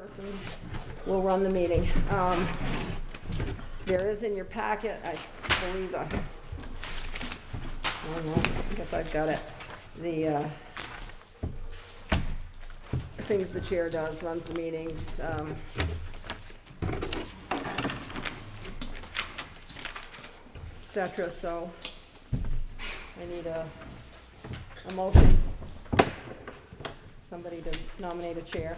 person will run the meeting. There is in your packet, I believe, I don't know, I guess I've got it, the things the chair does, runs the meetings, et cetera, so I need a motion. Somebody to nominate a chair.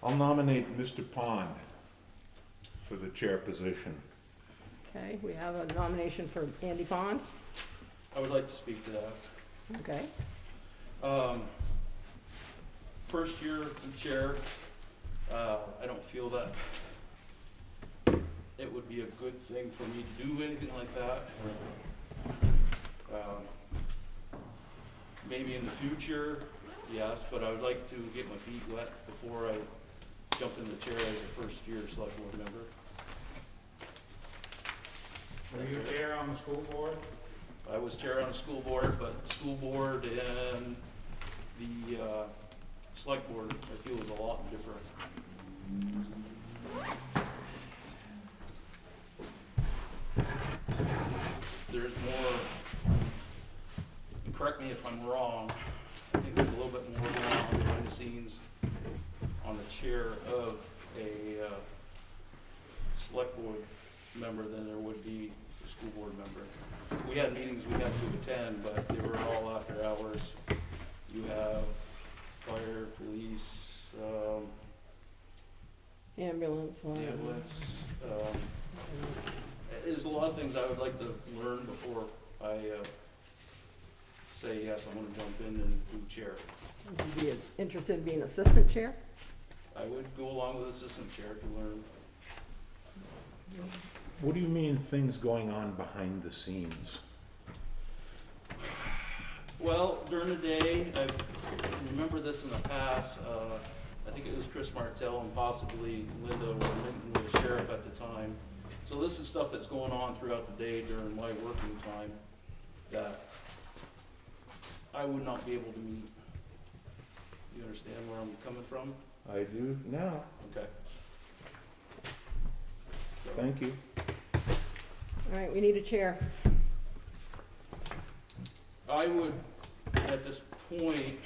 I'll nominate Mr. Pond for the chair position. Okay, we have a nomination for Andy Pond. I would like to speak to that. Okay, First year in chair, I don't feel that it would be a good thing for me to do anything like that. Maybe in the future, yes, but I would like to get my feet wet before I jump in the chair as a first year select board member. Were you chair on the school board? I was chair on the school board, but school board and the select board, I feel, is a lot different. There's more, and correct me if I'm wrong, I think there's a little bit more going on behind the scenes on the chair of a select board member than there would be a school board member. We had meetings we had to attend, but they were all after hours. You have fire, police, ambulance, whatever. ambulance. There's a lot of things I would like to learn before I say, yes, I'm gonna jump in and do chair. Would you be interested in being assistant chair? I would go along with assistant chair to learn. What do you mean things going on behind the scenes? Well, during the day, I remember this in the past, I think it was Chris Martell and possibly Linda or Minton was sheriff at the time. So this is stuff that's going on throughout the day during my working time that I would not be able to meet. You understand where I'm coming from? I do now. Okay. So, Thank you. All right, we need a chair. I would, at this point,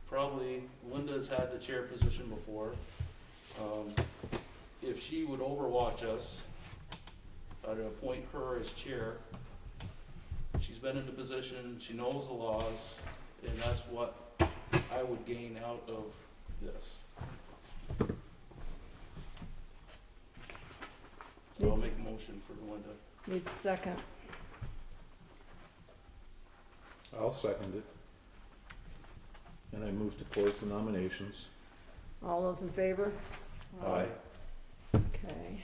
probably, Linda's had the chair position before. If she would overwatch us, I'd appoint her as chair. She's been in the position, she knows the laws, and that's what I would gain out of this. So I'll make a motion for Linda. Needs a second. I'll second it. And I move to close the nominations. All those in favor? Aye. Okay,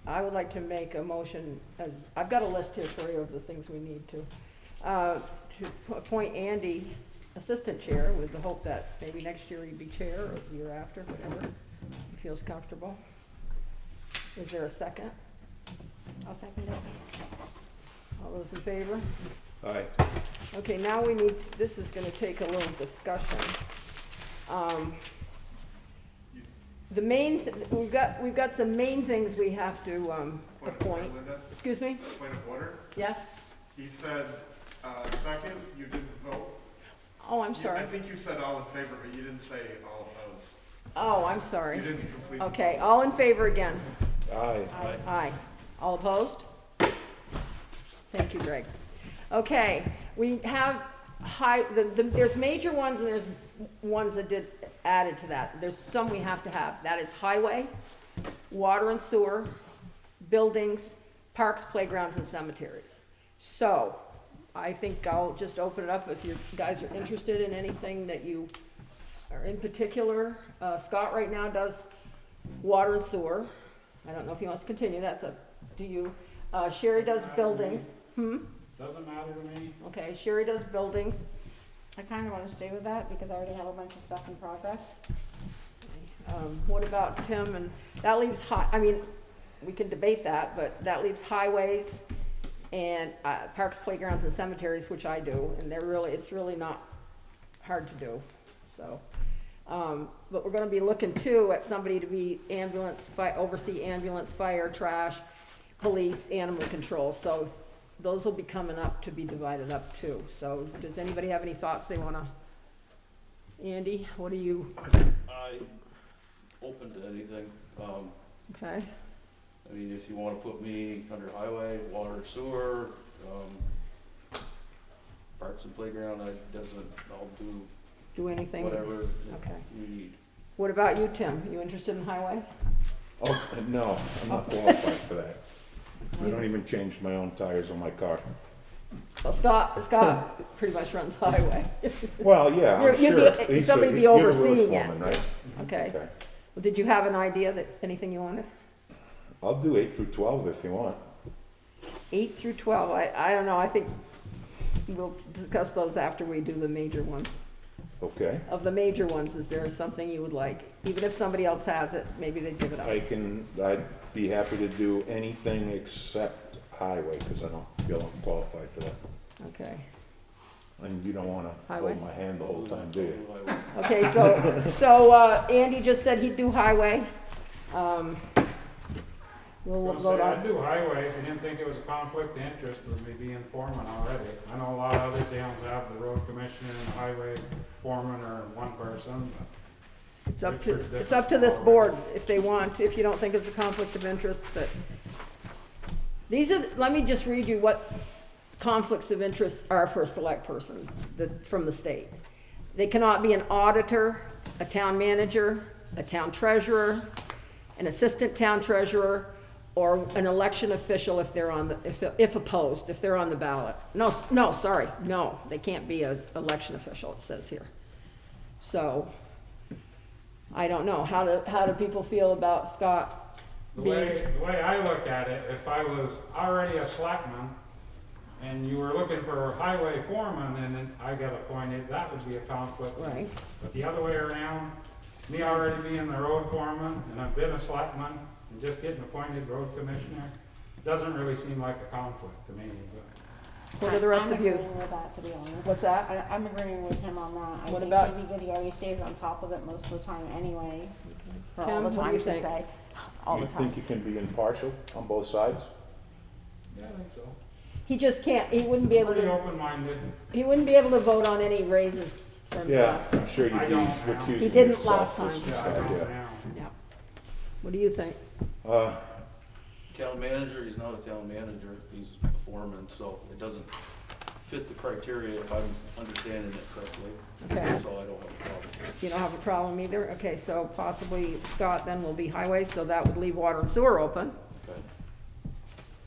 I would like to make a motion, I've got a list here for you of the things we need to appoint Andy assistant chair with the hope that maybe next year he'd be chair or the year after, whatever he feels comfortable. Is there a second? I'll second it. All those in favor? Aye. Okay, now we need, this is gonna take a little discussion. The main, we've got some main things we have to, appoint. Linda, Excuse me? point of order. Yes? He said, second, you didn't vote. Oh, I'm sorry. I think you said all in favor, but you didn't say all opposed. Oh, I'm sorry. You didn't complete. Okay, all in favor again? Aye. Aye. All opposed? Thank you, Greg. Okay, we have there's major ones and there's ones that did added to that. There's some we have to have. That is highway, water and sewer, buildings, parks, playgrounds, and cemeteries. So, I think I'll just open it up if you guys are interested in anything that you are in particular. Scott right now does water and sewer. I don't know if he wants to continue, that's up to you. Sherry does buildings. Doesn't matter to me. Okay, Sherry does buildings. I kind of want to stay with that because I already have a bunch of stuff in progress. What about Tim? And that leaves I mean, we can debate that, but that leaves highways and parks, playgrounds, and cemeteries, which I do, and it's really not hard to do, so. But we're gonna be looking too at somebody to be oversee ambulance, fire, trash, police, animal control, so those will be coming up to be divided up too. So does anybody have any thoughts they wanna, Andy, what do you, I open to anything. okay? I mean, if you wanna put me under highway, water, sewer, parks and playground, I'll do Anything? whatever Okay. you need. What about you, Tim? You interested in highway? Oh, no, I'm not qualified for that. I don't even change my own tires on my car. Well, Scott pretty much runs highway. Well, yeah, I'm sure. Somebody be You're the road overseeing it. foreman, right? Okay. Okay. Well, did you have an idea that, anything you wanted? I'll do 8 through 12 if you want. 8 through 12, I don't know, I think we'll discuss those after we do the major ones. Okay. Of the major ones, is there something you would like? Even if somebody else has it, maybe they'd give it up. I'd be happy to do anything except highway, because I don't feel I'm qualified for that. Okay. And you don't wanna Highway? hold my hand the whole time, do you? Okay, so Andy just said he'd do highway. We'll vote I'd on, do highway if you didn't think it was a conflict of interest with me being foreman already. I know a lot of other towns have the road commissioner and the highway foreman or one person. it's up to this board if they want, if you don't think it's a conflict of interest, that. Let me just read you what conflicts of interest are for a select person from the state. They cannot be an auditor, a town manager, a town treasurer, an assistant town treasurer, or an election official if they're if opposed, if they're on the ballot. No, they can't be an election official, it says here. So, I don't know, how do people feel about Scott The being? way I look at it, if I was already a selectman and you were looking for a highway foreman and then I got appointed, that would be a conflict. Right. But the other way around, me already being the road foreman and I've been a selectman and just getting appointed road commissioner, doesn't really seem like a conflict to me. What are the rest I'm of you? agreeing with that, to be honest. What's that? I'm agreeing with him on that. What I about- think he'd be good, he already stays on top of it most of the time anyway. Or Tim, all the what do time, you I should think? say. All the You time. think you can be impartial on both sides? Yeah, I think so. He just can't, he wouldn't be able Pretty to, open-minded. vote on any raises for Yeah, himself. I'm sure you'd I be don't know. recusing He didn't yourself last this time. Yeah, I time, don't yeah. know. Yeah. What do you think? Town manager, he's not a town manager, he's a foreman, so it doesn't fit the criteria if I'm understanding it correctly. Okay. So I don't have a problem. You don't have a problem either? Okay, so possibly Scott then will be highway, so that would leave water and sewer open. Okay.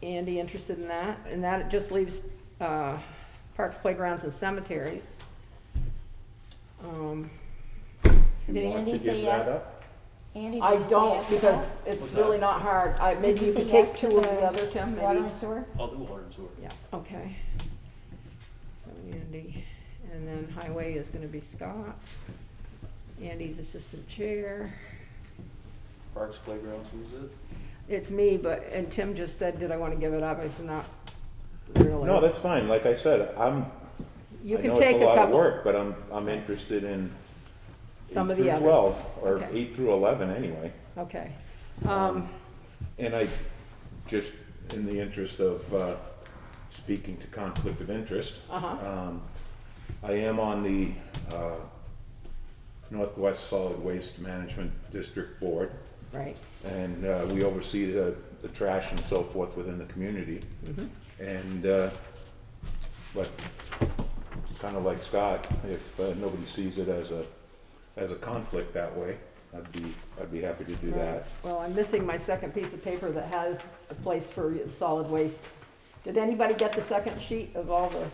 Andy interested in that? And that just leaves, parks, playgrounds, and cemeteries. You Did want Andy to say give yes? that up? Andy, I did you say don't, yes to because that? it's What's really that? not hard. Maybe Did you say could take yes to two of the other, Tim, Water maybe? and sewer? I'll do water and sewer. Yeah, okay. So Andy, and then highway is gonna be Scott. Andy's assistant chair. Parks, playgrounds, who's it? It's me, and Tim just said, did I wanna give it up? I said, not really. No, that's fine. Like I said, You I can know take it's a a lot of couple, work, but I'm interested in some 8 of the through others. 12, or Okay. 8 through 11 anyway. Okay. And I, just in the interest of speaking to conflict of interest, I am on the Northwest Solid Waste Management District Board, Right, and we oversee the trash and so forth within the community. And, but kind of like Scott, if nobody sees it as a conflict that way, I'd be happy to do that. well, I'm missing my second piece of paper that has a place for solid waste. Did anybody get the second sheet of all the,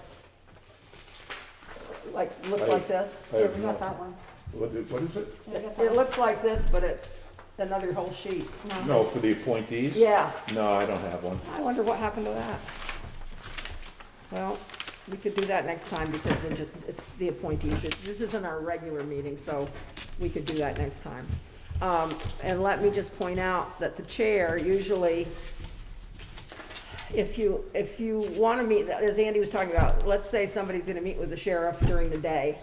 looks like this? I Yeah, have we got that one. What is it? Yeah, we got that It one. looks like this, but it's another whole sheet. No, for the appointees? Yeah, No, I don't have one. I wonder what happened to that. Well, we could do that next time because it's the appointees. This isn't our regular meeting, so we could do that next time. And let me just point out that the chair usually, if you wanna meet, as Andy was talking about, let's say somebody's gonna meet with the sheriff during the day.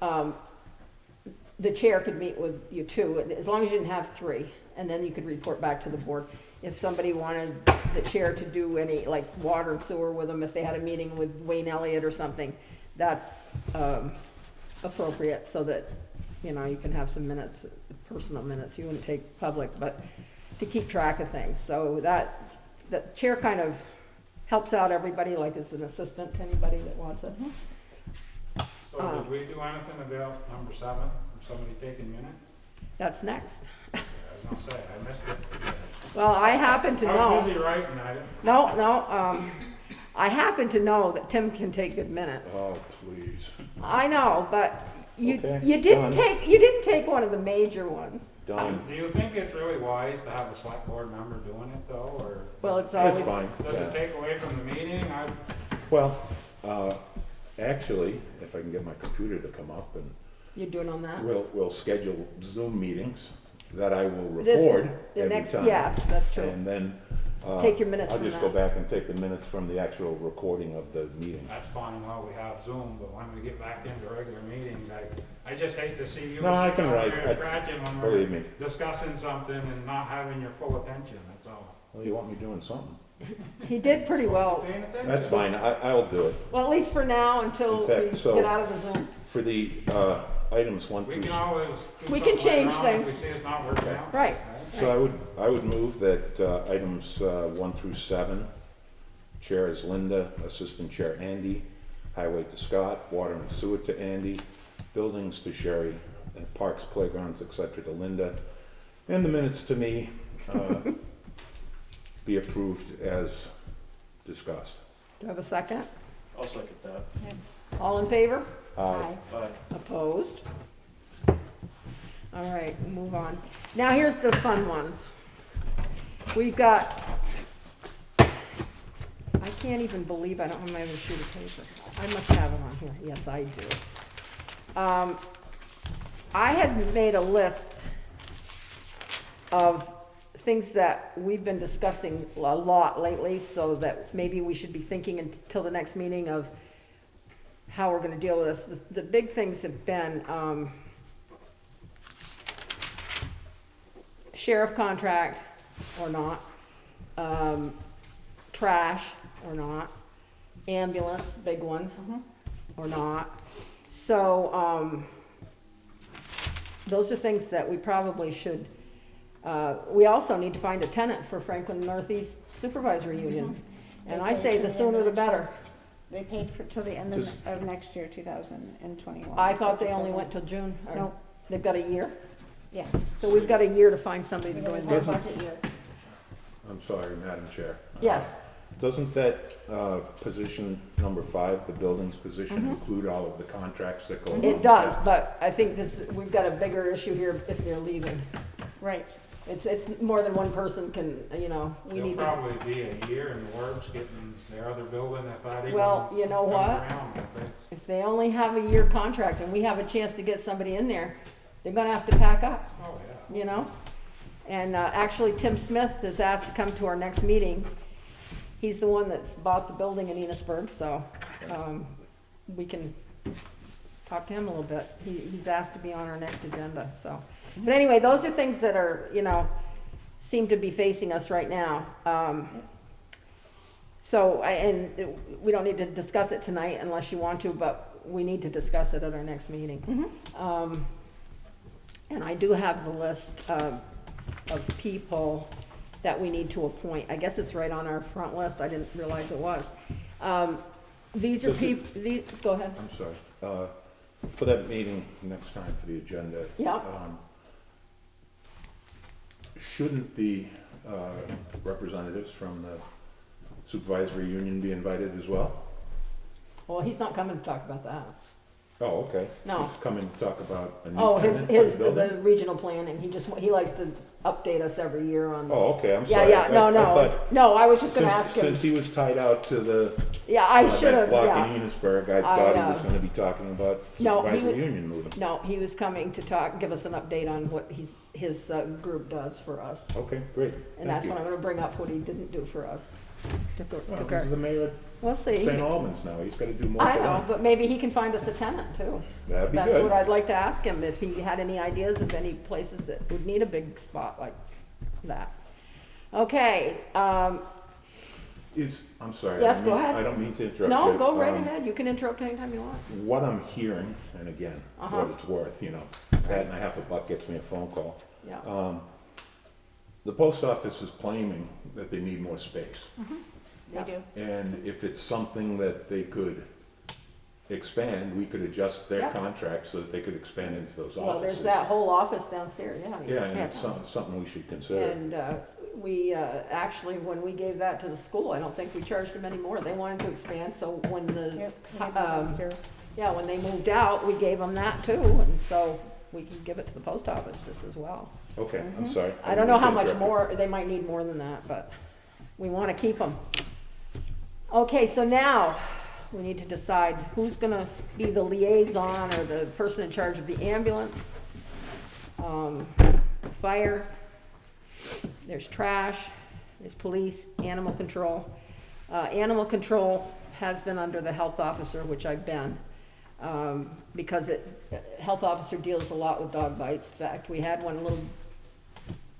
The chair could meet with you too, as long as you didn't have three, and then you could report back to the board. If somebody wanted the chair to do any, like, water and sewer with them, if they had a meeting with Wayne Elliott or something, that's, appropriate, so that, you know, you can have some minutes, personal minutes, you wouldn't take public, but to keep track of things. So that, the chair kind of helps out everybody, like as an assistant to anybody that wants it. So did we do anything about number 7, somebody taking minutes? That's next. I was gonna say, I missed it. Well, I happen to I was know, busy writing, I didn't. no, I happen to know that Tim can take good minutes. Oh, please. I know, but you, Okay, you didn't done. you didn't take one of the major ones. Done. Do you think it's really wise to have a select board member doing it though, or Well, it's It's always, fine, does it yeah. take away from the meeting? Well, actually, if I can get my computer to come up, and you're doing on that? we'll schedule Zoom meetings that I will This- record The every next, time. yes, that's true. And then, Take your minutes I'll from just that. go back and take the minutes from the actual recording of the meeting. That's fine while we have Zoom, but when we get back into regular meetings, I just hate to see you No, I sitting can out write. there scratching when Believe we're me. discussing something and not having your full attention, that's all. Well, you want me doing something? He did pretty well. Paying attention. That's fine, I'll do it. Well, at least for now, until In fact, we so- get out of the Zoom. For the items 1 We through can always do We can something later change on if we things. see it's not working out. Right. So I would move that items 1 through 7, Chair is Linda, Assistant Chair Andy, Highway to Scott, Water and Sewer to Andy, Buildings to Sherry, and Parks, Playgrounds, etc. to Linda, and the minutes to me be approved as discussed. Do I have a second? I'll second that. All in favor? Aye. Aye. Opposed? All right, we'll move on. Now, here's the fun ones. We've got, I can't even believe I don't have my other sheet of paper. I must have it on here. Yes, I do. I had made a list of things that we've been discussing a lot lately, so that maybe we should be thinking until the next meeting of how we're gonna deal with this. The big things have been, sheriff contract or not, trash or not, ambulance, big one, or not. So, those are things that we probably should, we also need to find a tenant for Franklin Northeast Supervisory Union. And I say the sooner the better. They paid for, till the end Just- of next year, 2021. I thought they only went till June, or No. they've got a year. Yes. So we've got a year to find somebody to We go have in a there. whole budget year. I'm sorry, Madam Chair. Yes, Doesn't that position number 5, the buildings position, include all of the contracts that go along with it does, that? but I think this, we've got a bigger issue here if they're leaving. Right. It's more than one person can, you know, we It'll need to. probably be a year in the works getting their other building if that even Well, you know comes what? around, I think. If they only have a year contract and we have a chance to get somebody in there, they're gonna have to pack up, Oh, yeah. you know? And, actually, Tim Smith is asked to come to our next meeting. He's the one that's bought the building in Enosburg, so, we can talk to him a little bit. He's asked to be on our next agenda, so. But anyway, those are things that are, you know, seem to be facing us right now. So, and we don't need to discuss it tonight unless you want to, but we need to discuss it at our next meeting. And I do have the list of people that we need to appoint. I guess it's right on our front list. I didn't realize it was. These are Does it- these, go ahead. I'm sorry. For that meeting next time for the agenda. Yeah. Shouldn't the representatives from the supervisory union be invited as well? Well, he's not coming to talk about that. Oh, okay. No. He's coming to talk about a new Oh, tenant for his, the building? the regional planning. He likes to update us every year on. Oh, okay, I'm Yeah, sorry. yeah, no, I no, thought it's- no, I was just gonna since- ask him. Since he was tied out to the Yeah, I that should have, block yeah. in Enosburg, I I, thought he was gonna be talking about no, he supervisory would- union moving. No, he was coming to talk, give us an update on what his group does for us. Okay, great. And that's when I'm gonna bring up what he didn't do for us. Well, he's the mayor We'll of see. St. Albans now, he's gotta do more I for know, them. but maybe he can find us a tenant too. That'd be That's what good. I'd like to ask him, if he had any ideas of any places that would need a big spot like that. Okay, I'm sorry. Yes, I go mean- ahead. I don't mean to interrupt no, you. go right ahead, you can interrupt anytime you want. What I'm hearing, and again, for Uh-huh. what it's worth, you know, that and a half a buck gets me a phone call. Yeah, The post office is claiming that they need more space. They do. And if it's something that they could expand, we could adjust their Yeah. contract so that they could expand into those offices. well, there's that whole office downstairs, yeah. Yeah, and it's Yeah. something we should consider. And we, actually, when we gave that to the school, I don't think we charged them any more. They wanted to expand, so when the, Yep. they do downstairs. yeah, when they moved out, we gave them that too, and so we can give it to the post office just as well. Okay, I'm sorry. I don't know didn't how mean to much interrupt more, they might need more than that, but we wanna keep them. Okay, so now, we need to decide who's gonna be the liaison or the person in charge of the ambulance, fire, there's trash, there's police, animal control. Animal control has been under the health officer, which I've been, because health officer deals a lot with dog bites. In fact, we had one little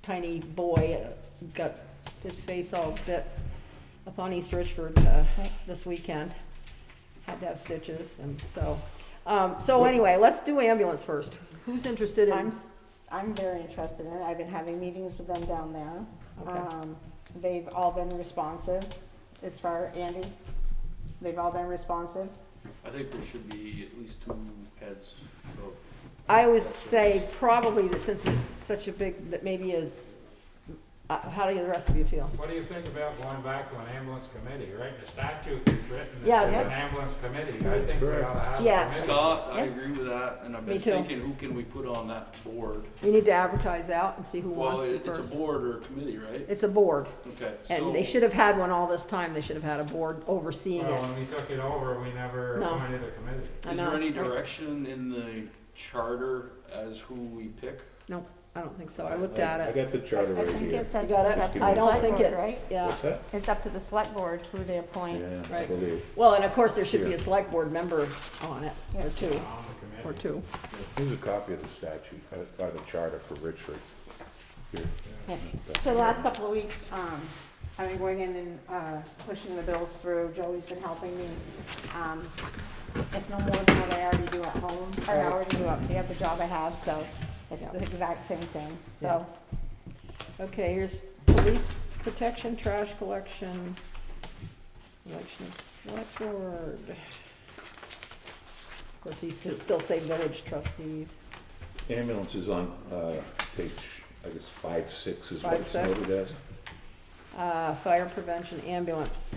tiny boy, got his face all bit up on East Richford, this weekend. Had to have stitches, and so anyway, let's do ambulance first. Who's interested in? I'm very interested in it. I've been having meetings with them down there. Okay. They've all been responsive, as far, Andy, they've all been responsive. I think there should be at least 2 heads of. I would say probably that since it's such a big, that maybe how do the rest of you feel? What do you think about going back to an ambulance committee, right? The statute is written that Yes. it's an ambulance committee. I think we ought to have a Yes. committee. Scott, I Yeah. agree with that, and I've Me been too. thinking, who can we put on that board? We need to advertise out and see who Well, wants to it's a first. board or a committee, right? It's a board, Okay, and they so, should have had one all this time. They should have had a board overseeing Well, it. when we took it over, we never No. appointed a committee. I is know. there any direction in the charter as who we pick? No, I don't think so. I looked I at it. got the charter I right think here. it says You got it's it? up to I the don't select think board, it- right? Yeah, What's that? It's up to the select board who they appoint. Yeah, I Right. believe. well, and of course, there should be Here. a select board member on it, or Yeah. two, On the or committee. two. Here's a copy of the statute, by the charter for Richford. Here. Yeah. For the last couple of weeks, I've been going in and, pushing the bills through. Joey's been helping me. It's no more than what I already do at home, or I already do at the other job I have, so it's Yeah. the exact same thing, so. Okay, here's police protection, trash collection, election of select board. Of course, these still say village trustees. Ambulance is on, page, I guess, 5-6 is what it's 5-6. noted as. Fire prevention, ambulance.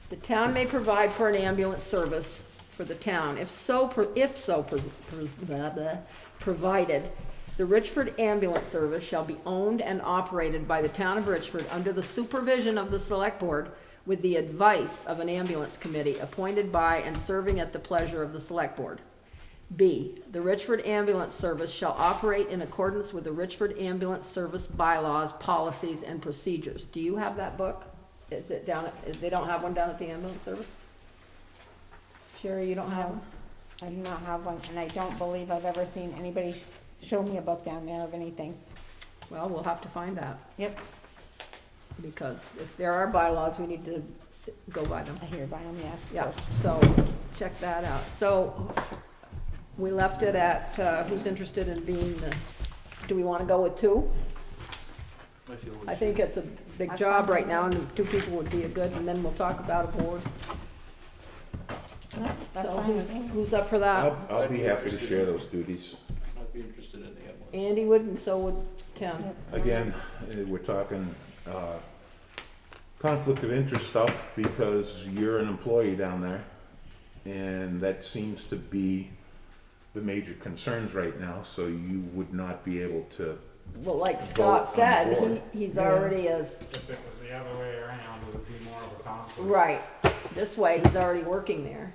The town may provide for an ambulance service for the town, provided. The Richford Ambulance Service shall be owned and operated by the town of Richford under the supervision of the select board with the advice of an ambulance committee appointed by and serving at the pleasure of the select board. B, the Richford Ambulance Service shall operate in accordance with the Richford Ambulance Service bylaws, policies, and procedures. Do you have that book? Is it down at, they don't have one down at the ambulance service? Sherry, you don't have one? I do not have one, and I don't believe I've ever seen anybody show me a book down there of anything. Well, we'll have to find that, Yep, because if there are bylaws, we need to go by them. I hear by them, yes, of Yeah, course. so, check that out. So, we left it at, who's interested in being the, do we wanna go with 2? I feel we I should. think it's a big That's job fine. right now, and 2 people would be a good, and then we'll talk about a board. Yep, that's So fine with me. who's up for that? I'll be happy to share those duties. I'd be interested in the ambulance. Andy would, and so would Tim. Yep. Again, we're talking, conflict of interest stuff because you're an employee down there. And that seems to be the major concerns right now, so you would not be able to, Well, like Vote Scott on said, board. he's Yeah. already as, If it was the other way around, it would be more of a conflict. right, this way, he's already working there.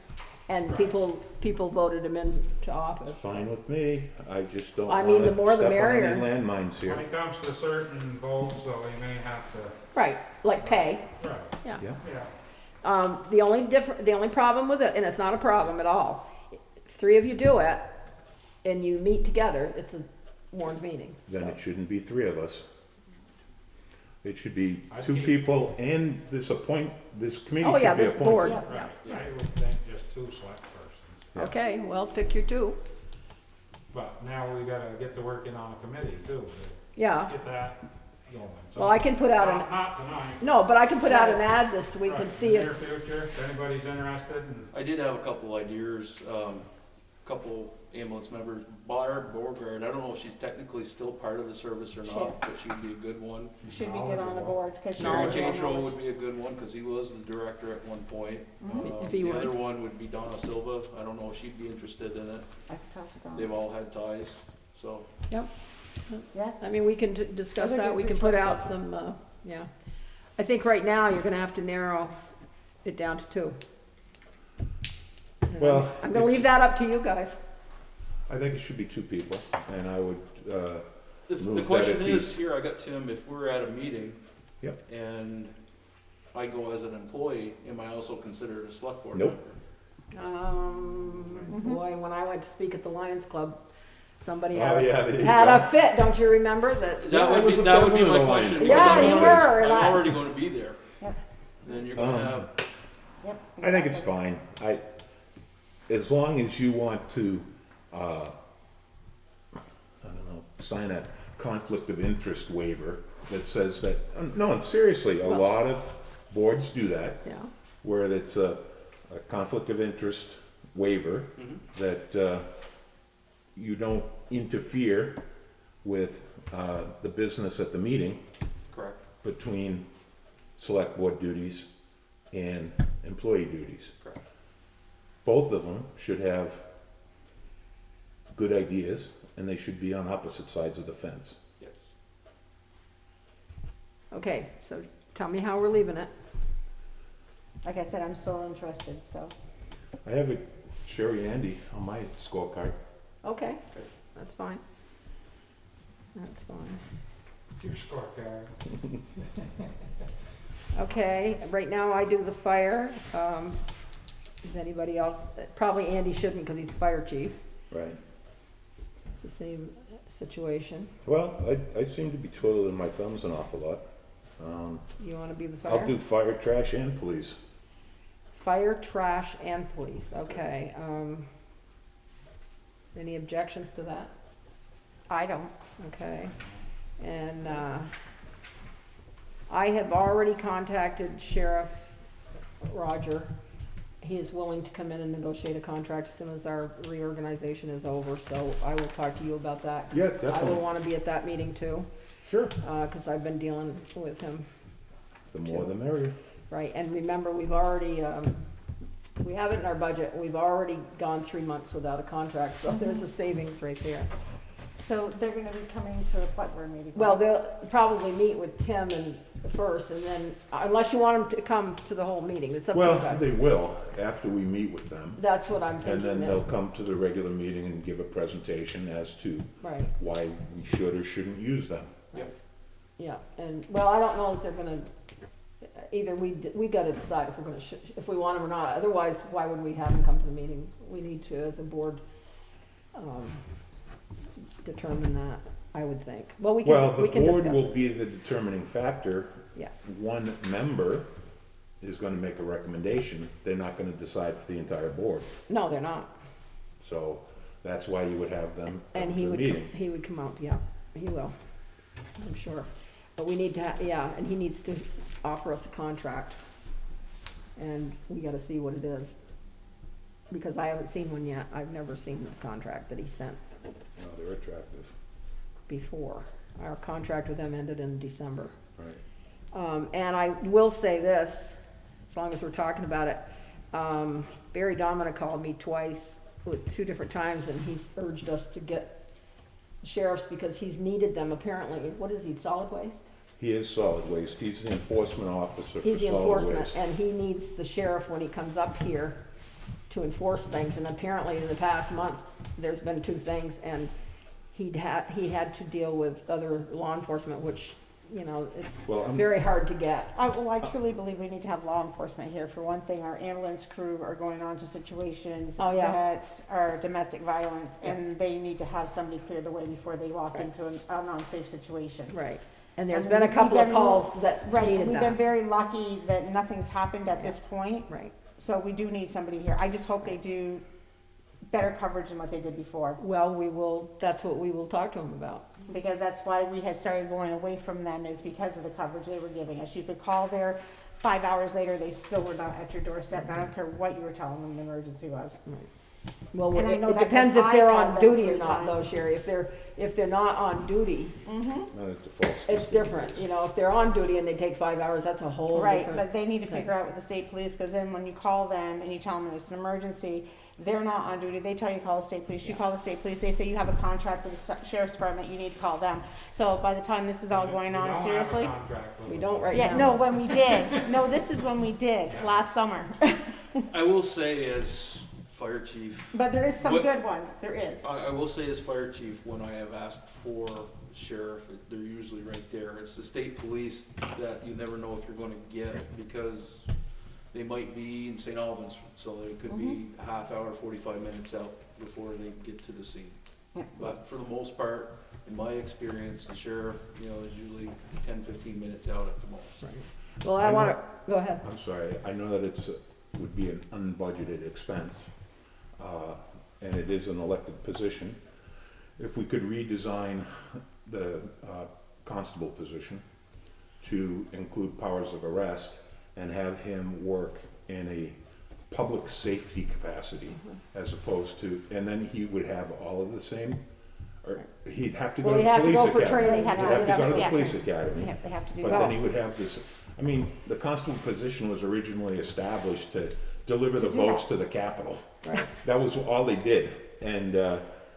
and people voted him into office. Fine with me, I just don't I wanna mean, the more the step on any merrier. landmines When here. it comes to certain votes, so we may have to, Right, like pay, right, yeah. Yeah, yeah. The only problem with it, and it's not a problem at all, 3 of you do it, and you meet together, it's a warned meeting. then so. it shouldn't be 3 of us. It should be I 2 keep- people and this committee Oh, yeah, should be this board, appointed. yeah. Right, I would think just 2 select persons. Yeah. Okay, well, pick your 2, But now we gotta get to working on a committee too, yeah. to get that going. So, Well, I can put out Not tonight. no, but I can put out an ad this week Right, and see in the if, near future, if anybody's interested, and I did have a couple ideas, couple ambulance members, Barb Beauregard, I don't know if she's technically still part of the service or She not, is. but she'd be a good one. Should be good on the board, because she Mary was Jane on Troll the would be a good one, cause he was the director at one point. If he The would. other one would be Donna Silva, I don't know if she'd be interested in it, I can talk to they've Dawn. all had ties, so. yep. Yeah, I mean, we can discuss Those are that, good we can three put out choices. some, yeah. I think right now, you're gonna have to narrow it down to 2. And Well, I'm gonna it's- leave that up to you guys. I think it should be 2 people, and I would, The Move that question it be- is, here, I got Tim, if we're at a meeting. Yep. And I go as an employee, am I also considered a select board Nope. member? Boy, when I went to speak at the Lions Club, somebody oh, had, yeah, there you had go. a fit, don't you remember that? That I would was be, the that would be president my of the Lions question. Club. Yeah, because you I'm were, already- and I'm I- already gonna be there. Yep. Then you're gonna have, yep. I think it's exactly. fine. As long as you want to, I don't know, sign a conflict of interest waiver that says that, no, seriously, a Well- lot of boards do that, Yeah, where it's a conflict of interest waiver, Mhm. that you don't interfere with the business at the meeting correct, between select board duties and employee duties. correct. Both of them should have good ideas, and they should be on opposite sides of the fence. Yes. okay, so tell me how we're leaving it. Like I said, I'm still interested, so. I have a Sherry Andy on my scorecard. Okay, that's fine. That's fine. your scorecard. Okay, right now I do the fire. Is anybody else, probably Andy shouldn't because he's fire chief. Right. It's the same situation. Well, I seem to be twiddling my thumbs an awful lot. You wanna be the I'll fire? do fire, trash, and police. Fire, trash, and police, okay. Any objections to that? I don't. Okay. And, I have already contacted Sheriff Roger. He is willing to come in and negotiate a contract as soon as our reorganization is over, so I will talk to you about that. Yeah, I will definitely. wanna be at that meeting too, Sure. cause I've been dealing with him. The more the merrier. Right, and remember, we've already, we have it in our budget, we've already gone 3 months without a contract, so there's a savings right there. So they're gonna be coming to a select board meeting. Well, they'll probably meet with Tim and first, and then, unless you want them to come to the whole meeting, it's up to you Well, guys. they will, after we meet with them. That's what I'm And thinking then they'll then, come to the regular meeting and give a presentation as to right, why we should or shouldn't use them. yeah, and, well, I don't know if they're gonna, either we gotta decide if we're gonna, if we want them or not, otherwise, why would we have them come to the meeting? We need to, as a board, determine that, I would think. Well, we Well, can, the we can board discuss will it, be the determining factor. yes. One member is gonna make a recommendation. They're not gonna decide for the entire board. No, they're not. So that's why you would have them And come he to the would, meeting. he would come out, yeah, he will, I'm sure. But we need to, yeah, and he needs to offer us a contract. And we gotta see what it is. Because I haven't seen one yet, I've never seen the contract that he sent No, they're attractive, before. Our contract with them ended in December. right. And I will say this, as long as we're talking about it, Barry Domina called me twice, with 2 different times, and he's urged us to get sheriffs because he's needed them apparently. What is he, solid waste? He is solid waste. He's the enforcement officer for He's the solid enforcement, waste. and he needs the sheriff when he comes up here to enforce things, and apparently in the past month, there's been 2 things, and he had to deal with other law enforcement, which, you know, it's Well, I'm- very hard to get. I truly believe we need to have law enforcement here. For one thing, our ambulance crew are going on to situations Oh, yeah. that are domestic violence, and they need to have somebody clear the way before they walk into an unsafe situation. Right, and there's And been a we've couple of been- calls that Right, and needed we've been that. very lucky that nothing's happened at this point, Right, so we do need somebody here. I just hope they do better coverage than what they did before, well, that's what we will talk to him about. because that's why we had started going away from them, is because of the coverage they were giving us. You could call there, 5 hours later, they still were not at your doorstep, and I don't care what you were telling them the emergency was. Well, And I know it that depends 'cause if I they're called on them duty or 3 not though, times. Sherry. If they're not on duty, Not at the false. it's different, you know, if they're on duty and they take 5 hours, that's a whole Right, different. but they need to thing. figure out with the state police, because then when you call them and you tell them it's an emergency, they're not on duty, they tell you to call the state police, you call the state police, they say you have a contract with the sheriff's department, you need to call them. So by the time this is all going on, seriously? We don't right now. Yeah, no, when we did, no, this is when we did, last summer. I will say as fire chief, But there is some What- good ones, there is. I will say as fire chief, when I have asked for sheriff, they're usually right there. It's the state police that you never know if you're gonna get, because they might be in St. Albans, so it could be a half hour, 45 minutes out before they get to the scene. Yeah. But for the most part, in my experience, the sheriff, you know, is usually 10, 15 minutes out at the most. Right. Well, I I wanna, know- go ahead. I'm sorry, I know that it's, would be an unbudgeted expense, and it is an elected position. If we could redesign the constable position to include powers of arrest and have him work in a public safety capacity as opposed to, and then he would have all of the same, or he'd have to go Well, to he'd the have to police go for academy. training. He'd have He'd to- have to go to the yeah. police academy. They have to do But that. then he would have this, I mean, the constable position was originally established to deliver the do votes that. to the Capitol. Right. That was all they did. And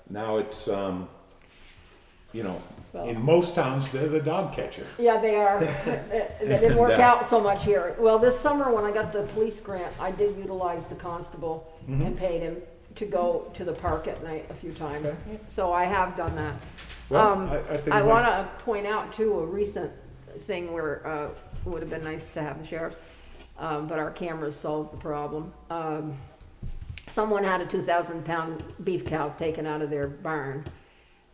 now it's, you know, in most towns, they're the dog catcher. Yeah, they are. That didn't work out so much here. Well, this summer, when I got the police grant, I did utilize the constable and paid him to go to the park at night a few times. Okay. So I have done that. Well, I think I we want might- to point out too, a recent thing where it would have been nice to have the sheriff, but our cameras solved the problem. Someone had a 2,000-pound beef cow taken out of their barn,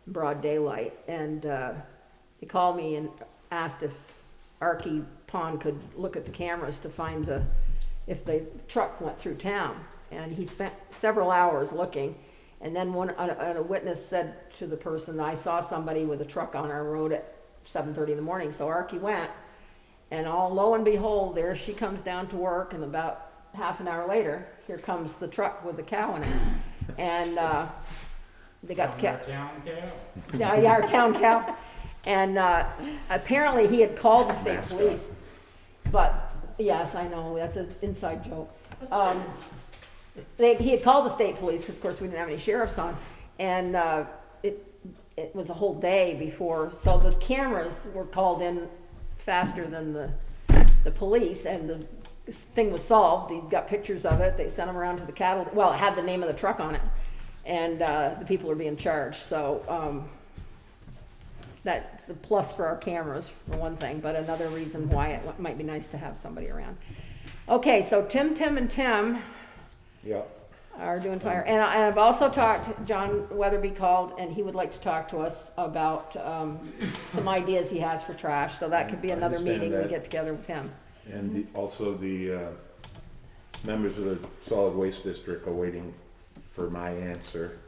broad daylight, and they called me and asked if Archie Pond could look at the cameras to find if the truck went through town. And he spent several hours looking. And then a witness said to the person, I saw somebody with a truck on our road at 7:30 in the morning. So Archie went, and lo and behold, there she comes down to work, and about half an hour later, here comes the truck with the cow in it. And they got the cow. Town cow. Yeah, our town cow. And apparently he had called the state Mascot. police. But, yes, I know, that's an inside joke. He had called the state police, because of course we didn't have any sheriffs on, and it was a whole day before, so the cameras were called in faster than the police, and the thing was solved. He got pictures of it, they sent them around to the cattle, well, it had the name of the truck on it, and the people are being charged, so that's a plus for our cameras, for one thing, but another reason why it might be nice to have somebody around. Okay, so Tim, and Tim Yeah, are doing fire. And I've also talked, John Weatherby called, and he would like to talk to us about some ideas he has for trash. So that could be I another understand meeting, we that. get together with him. and also the members of the solid waste district are waiting for my answer.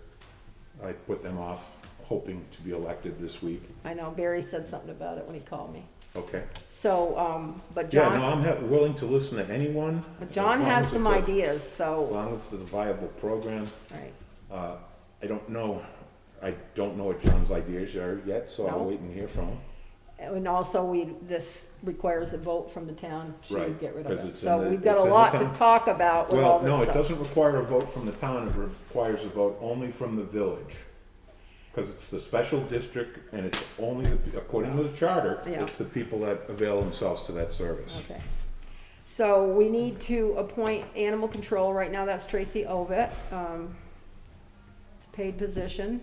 I put them off, hoping to be elected this week. I know Barry said something about it when he called me. Okay. So, but Yeah, John, no, I'm willing to listen to anyone. but as John long has as some it's a- ideas, As so, long as it's a viable program. right. I don't know what John's ideas are yet, so No. I'll wait and hear from him. And also, this requires a vote from the town to Right, get rid of 'cause it. it's in So the- we've got it's a in the lot to town. talk about with all Well, this no, it stuff. doesn't require a vote from the town, it requires a vote only from the village. Because it's the special district, and it's only, according to the charter, Yeah. it's the people that avail themselves to that service. Okay. So we need to appoint animal control. Right now, that's Tracy Ovitt. It's a paid position.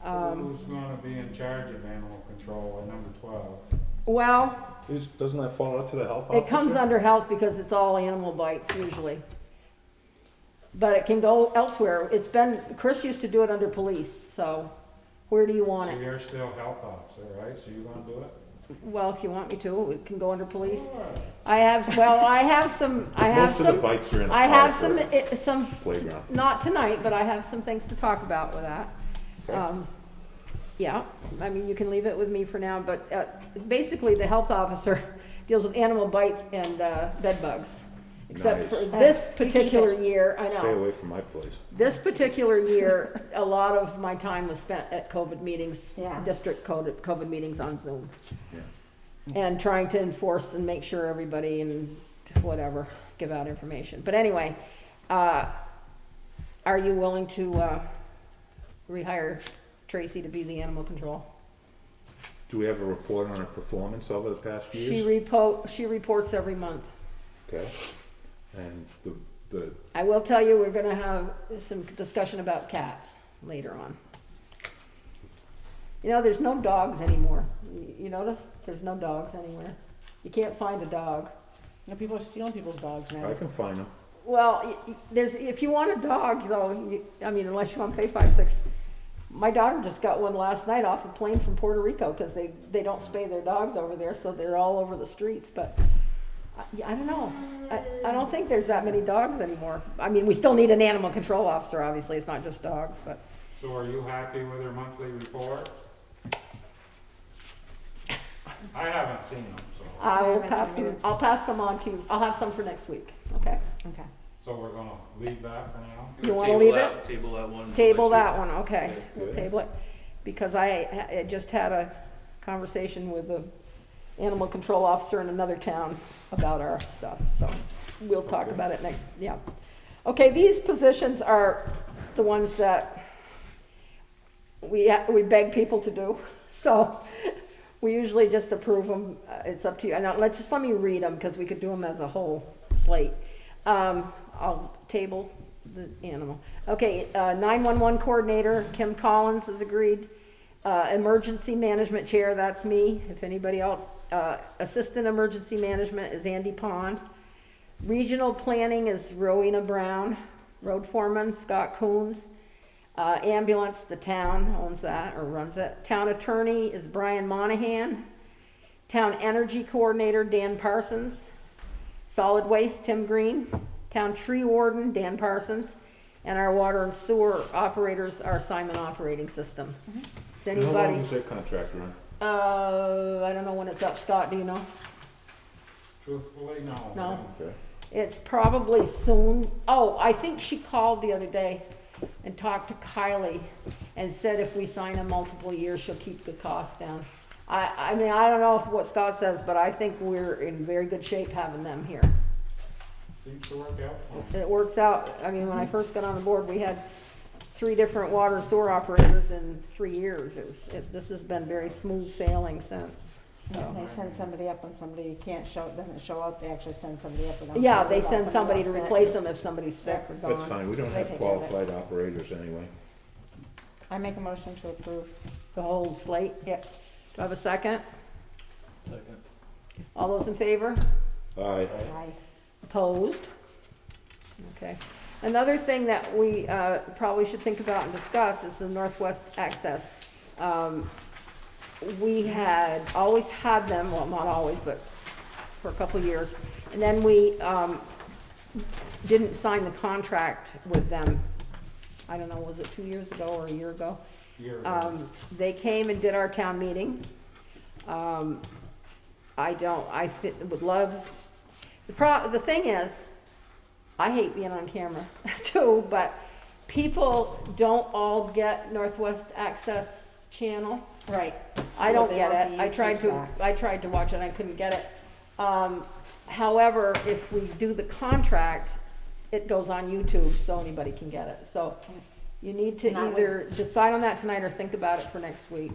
Who's gonna be in charge of animal control at number 12? Well, Doesn't that fall out to the health officer? it comes under health because it's all animal bites usually. But it can go elsewhere. Chris used to do it under police, so where do you want So it? you're still health officer, right? So you gonna do it? Well, if you want me to, it can go under police. Sure. I have some, Most of the bites are in the I have park or some, playground. not tonight, but I have some things to talk about with that. Okay. Yeah, I mean, you can leave it with me for now, but, basically, the health officer deals with animal bites and, bed bugs. Except Nice. for this particular year, I Stay know, away from my place. this particular year, a lot of my time was spent at COVID meetings, Yeah. district COVID meetings on Zoom. Yeah. And trying to enforce and make sure everybody and whatever, give out information. But anyway, are you willing to, rehire Tracy to be the animal control? Do we have a report on her performance over the past years? She reports every month. Okay. And the, I will tell you, we're gonna have some discussion about cats later on. You know, there's no dogs anymore. You notice? There's no dogs anywhere. You can't find a dog. You know, people are stealing people's dogs now. I can find them. Well, if you want a dog though, I mean, unless you wanna pay $5, $6. My daughter just got one last night off a plane from Puerto Rico, cause they don't spay their dogs over there, so they're all over the streets, but I don't know. I don't think there's that many dogs anymore. I mean, we still need an animal control officer, obviously, it's not just dogs, but. So are you happy with her monthly report? I haven't seen them, so. I'll pass them on to you. I'll have some for next week, okay? Okay. So we're gonna leave that for now? You wanna leave it? Table that one. Table next that week. one, okay. Okay. We'll Good. table it. Because I just had a conversation with the animal control officer in another town about our stuff, so we'll talk Okay. about it next, yeah. Okay, these positions are the ones that we beg people to do, so we usually just approve them. It's up to you. And let me read them, because we could do them as a whole slate. I'll table the animal. Okay, 911 coordinator, Kim Collins has agreed. Emergency management chair, that's me, if anybody else. Assistant emergency management is Andy Pond. Regional planning is Rowena Brown. Road foreman, Scott Coons. Ambulance, the town owns that or runs it. Town attorney is Brian Monahan. Town energy coordinator, Dan Parsons. Solid waste, Tim Green. Town tree warden, Dan Parsons. And our water and sewer operators are Simon Operating System. Is How long anybody? is that contract run? I don't know when it's up. Scott, do you know? Truthfully, no. No. Okay. It's probably soon. Oh, I think she called the other day and talked to Kylie and said if we sign a multiple years, she'll keep the cost down. I mean, I don't know what Scott says, but I think we're in very good shape having them here. Seems to work out. It works out. I mean, when I first got on the board, we had 3 different water and sewer operators in 3 years. This has been very smooth sailing since. So. They send somebody up when somebody doesn't show up, they actually send somebody up. and Yeah, don't they worry send about somebody to else sick. replace them if somebody's sick or gone. That's fine, we don't They have take care of it. qualified operators anyway. I make a motion to approve. The whole slate. Yep. Do I have a second? Second. All those in favor? Aye. Aye. Opposed? Okay. Another thing that we probably should think about and discuss is the Northwest access. We had always had them, well, not always, but for a couple of years. And then we didn't sign the contract with them. I don't know, was it 2 years ago or a year ago? They came and did our town meeting. Would love, the thing is, I hate being on camera too, but people don't all get Northwest Access channel. Right. I So don't they get want it. the I tried to watch it, I couldn't get it. However, if we do the contract, it goes on YouTube, so anybody can get it. So you need to And that either decide on that tonight or think about it for next week.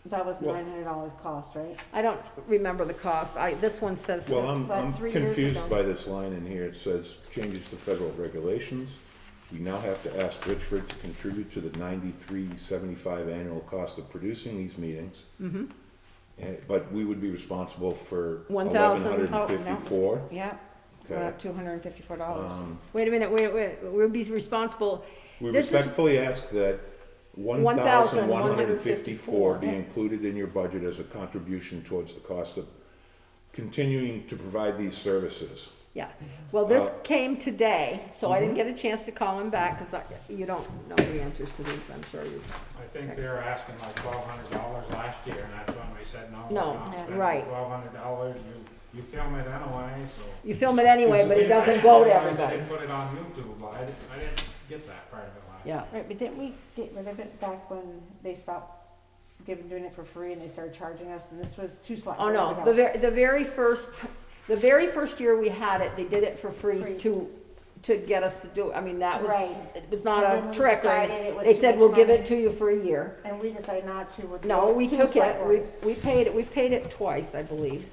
That was Well- $900 cost, right? I don't remember the cost. This one says. Well, That's about I'm 3 years confused ago. by this line in here. It says changes to federal regulations. We now have to ask Richford to contribute to the $93.75 annual cost of producing these meetings. Mm-hmm. But we would be responsible for $1,000. $1,154. Yeah, we're Okay. up $254. Wait, Wait a minute, we'll be responsible. We This is- respectfully ask that $1,154 be $1,154. included in your budget as a contribution towards the cost of continuing to provide these services. Yeah, well, this Uh, came today, so I didn't mhm. get a chance to call him back, because you don't know the answers to these, I'm sure you. I think they were asking like $1,200 last year, and that's when we said, no, we're No, not spending right. $1,200, you film it anyway, so. You film it anyway, Is but it- it doesn't go to I everybody. didn't put it on YouTube, but I didn't get that part of it last. Yeah, Right, but didn't we get rid of it back when they stopped doing it for free and they started charging us, and this was 2 select oh boards no, ago? the very first year we had it, they did it for free Free. to get us to do it. I mean, that was, Right. it was not And then a we trick or decided anything. it was They too said, much we'll give money. it to you for a year. And we decided not to with the No, we 2 took select it, boards. we've paid it twice, I believe.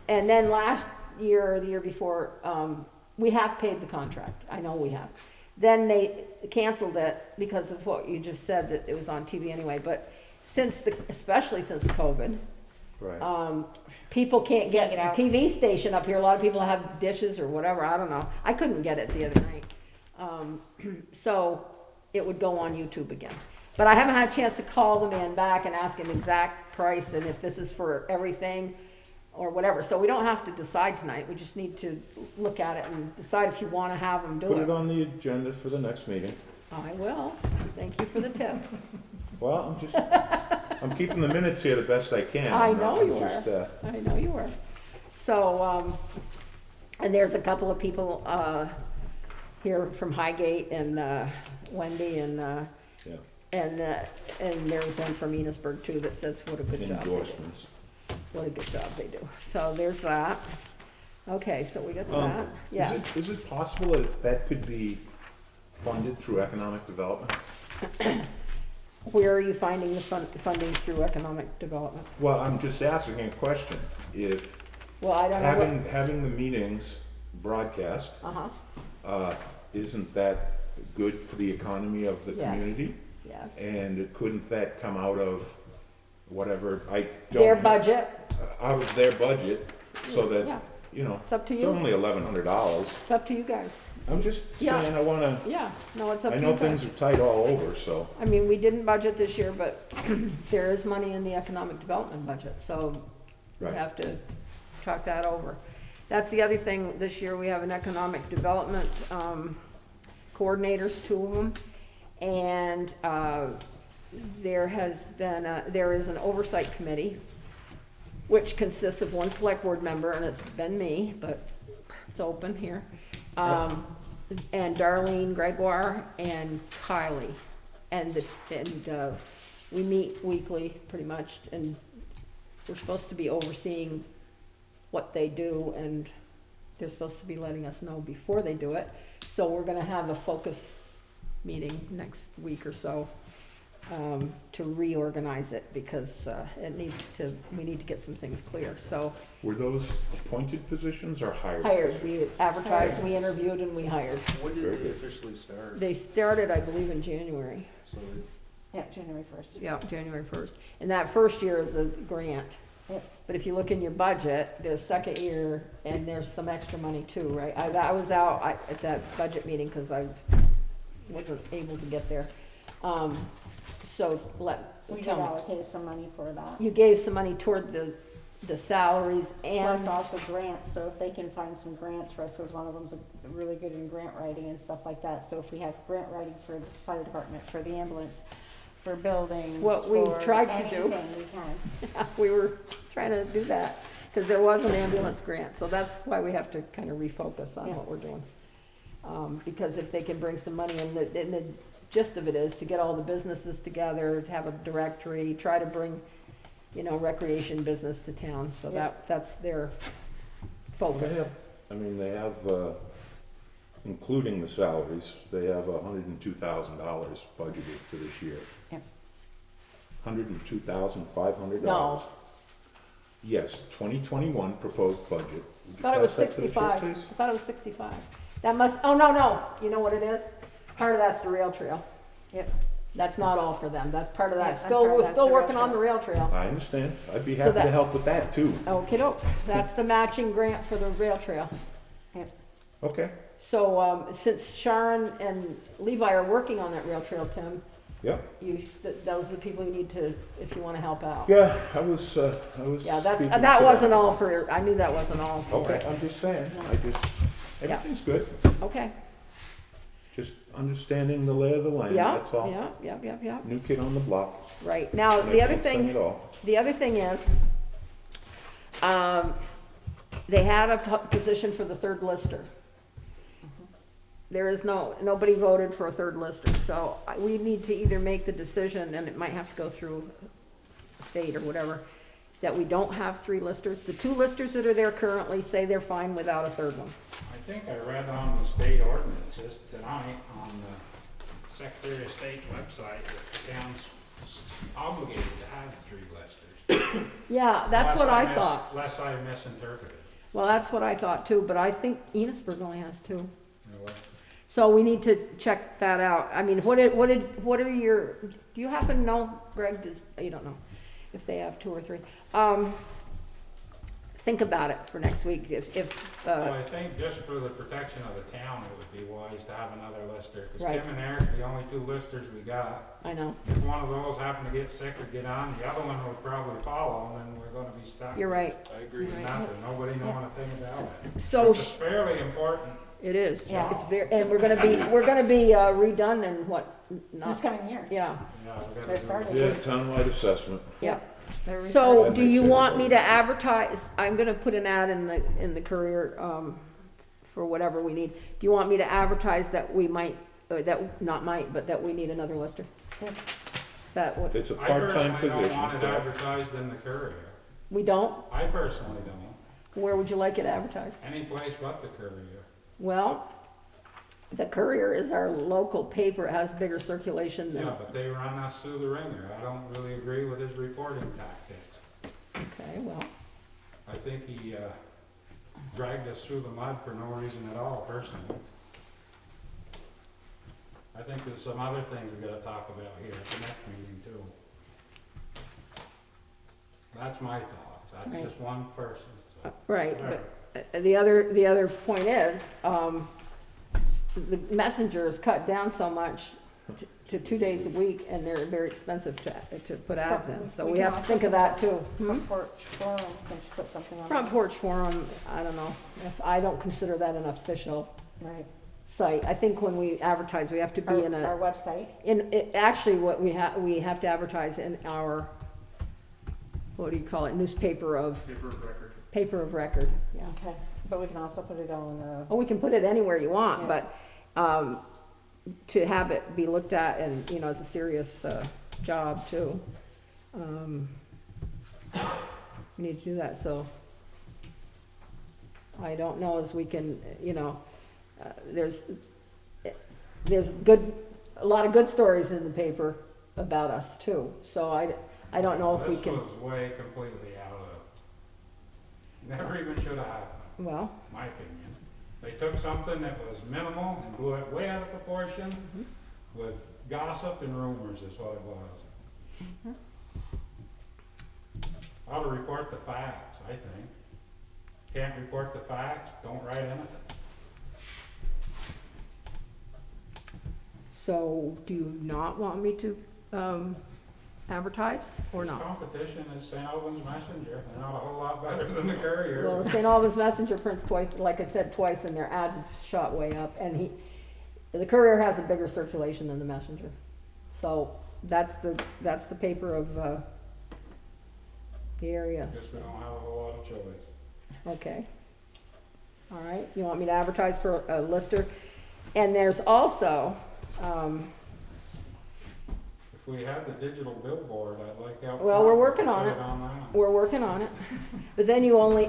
And then last year or the year before, we have paid the contract, I know we have. Then they canceled it because of what you just said, that it was on TV anyway, but especially since COVID, Right. people can't get Get out. a TV station up here, a lot of people have dishes or whatever, I don't know. I couldn't get it the other night. So it would go on YouTube again. But I haven't had a chance to call the man back and ask him exact price and if this is for everything or whatever. So we don't have to decide tonight, we just need to look at it and decide if you wanna have him do Put it it. on the agenda for the next meeting. I will, thank you for the tip. Well, I'm keeping the minutes here the best I can. I know you I'm just, I know you were. So, and there's a couple of people, here from Highgate and, Wendy and, Yeah, and there's one from Enosburg too that says what a good job. They do. endorsements. What a good job they do. So there's that. Okay, so we got that, yes. Is it possible that that could be funded through economic development? Where are you finding the funding through economic development? Well, I'm just asking a question. If Well, I don't know what, having the meetings broadcast, isn't that good for the economy of the Yes. community? yes. And couldn't that come out of whatever, I don't. Their budget, Out of their budget, so Yeah. that, you know, it's up to it's you, only $1,100. it's up to you guys. I'm just Yeah. saying, I wanna, Yeah, no, it's up I to know you things guys. are tight all over, so. I mean, we didn't budget this year, but there is money in the economic development budget, so we Right. have to talk that over. That's the other thing, this year we have an economic development, coordinators, 2 of them. And, there is an oversight committee, which consists of 1 select board member, and it's been me, but it's open here. And Darlene Gregoire and Kylie. And we meet weekly, pretty much, and we're supposed to be overseeing what they do, and they're supposed to be letting us know before they do it. So we're gonna have a focus meeting next week or so, to reorganize it, because, we need to get some things clear, so. Were those appointed positions or hired? Hired, we advertised, we interviewed, and we hired. When Very did they good. officially start? They started, I believe, in January. So Yeah, January 1st. Yeah, January 1st. And that first year is a grant. Yep. But if you look in your budget, the second year, and there's some extra money too, right? I was out at that budget meeting because I wasn't able to get there. So We did tell me, allocate some money for that. you gave some money toward the salaries Plus and, also grants, so if they can find some grants for us, because one of them's really good in grant writing and stuff like that. So if we have grant writing for the fire department, for the ambulance, for buildings, What we for tried to do. anything we can. we were trying to do that because there was an ambulance grant. So that's why we have to kind of refocus on Yeah. what we're doing. Because if they can bring some money in, the gist of it is to get all the businesses together, to have a directory, try to bring, recreation business to town, so Yeah. that's their They focus. have, they have, including the salaries, they have $102,000 budgeted for this year. Yep. $102,500. No. Yes, 2021 proposed budget. Would you I thought it was pass that to the chair, 65. please? I thought it was 65. That must, oh, no, you know what it is? Part of that's the rail trail. Yep. That's not all for them, that's part of Yeah, that. that's Still, part of we're that's still the rail working on the rail trail. I understand. I'd be So happy to that- help with that too. Okey-doke, that's the matching grant for the rail trail. Yep. Okay, So, since Sharon and Levi are working on that rail trail, Tim, yeah. those are the people you need to, if you wanna help out. Yeah, I was. Yeah, that's, speaking that to wasn't them. all for, I knew that wasn't all for. Okay, I'm just saying, Yeah. everything's good. Okay, Just understanding the lay of the land, yeah, that's all. yeah, New kid on the block. right. Now, and I the other can't sing thing. it all. The other thing is, they had a position for the third lister. There is nobody voted for a third lister, so we need to either make the decision, and it might have to go through state or whatever, that we don't have 3 listers. The 2 listers that are there currently say they're fine without a third one. I think I read on the state ordinances tonight on the Secretary of State website that the town's obligated to have 3 listers. Yeah, that's what I thought. Unless I misinterpreted. Well, that's what I thought too, but I think Enosburg only has 2. You know what? So we need to check that out. I mean, what are your, do you happen to know, Greg, you don't know if they have 2 or 3? Think about it for next week, Well, I think just for the protection of the town, it would be wise to have another lister, because Right. Tim and Eric are the only 2 listers we got. I know, If one of those happened to get sick or get on, the other one would probably follow, and then we're gonna be stuck. you're right, I agree. You're right. Nothing, nobody knowing a thing about it. So It's fairly important. it is, Yeah. it's very, and we're gonna be redone in what, This not, coming year. yeah, Yeah, we gotta They're do- starting. Yeah, townwide assessment. yeah. They're So, That do makes you sense. want me to advertise, I'm gonna put an ad in the Courier, for whatever we need. Do you want me to advertise that we might, not might, but that we need another lister? Yes. Is that what, It's a I part-time personally don't position. want it correct? advertised in the Courier. we don't? I personally don't. Where would you like it advertised? Any place but the Courier. Well, the Courier is our local paper, it has bigger circulation than, Yeah, but they run us through the ringer. I don't really agree with his reporting tactics. okay, well, I think he dragged us through the mud for no reason at all, personally. I think there's some other things we gotta talk about here at the next meeting too. That's my thoughts. Right. That's just one person, so. right, whatever. but the other point is, the messenger is cut down so much to 2 days a week, and they're very expensive to put ads in, so we have to think of that too. Front porch forum, can you put something on? Front that? Porch Forum, I don't know, I don't consider that an official Right. site. I think when we advertise, we have to be in Our a, website. actually, what we have to advertise in our, what do you call it, newspaper of, Paper of record. paper of record, yeah. Okay, but we can also put it on, Oh, we can put it anywhere you want, Yeah. but, to have it be looked at and, as a serious, job too. We need to do that, so. I don't know as we can, there's a lot of good stories in the paper about us too, so I don't know if we can, This was way completely out of, never even should have happened, well, my opinion. They took something that was minimal and blew it way out of proportion with gossip and rumors is what it was. Ought to report the facts, I think. Can't report the facts, don't write anything. so do you not want me to, advertise or not? Competition is St. Albans Messenger, they're not a whole lot better than the Courier. Well, the St. Albans Messenger prints twice, like I said, twice, and their ads have shot way up, and the Courier has a bigger circulation than the Messenger. So, that's the paper of, the area. Guess we don't have a whole lot of choice. Okay. All right, you want me to advertise for a lister? And there's also, If we had the digital billboard, I'd like out. Well, we're front, working put on it. that. we're working on it, but then you only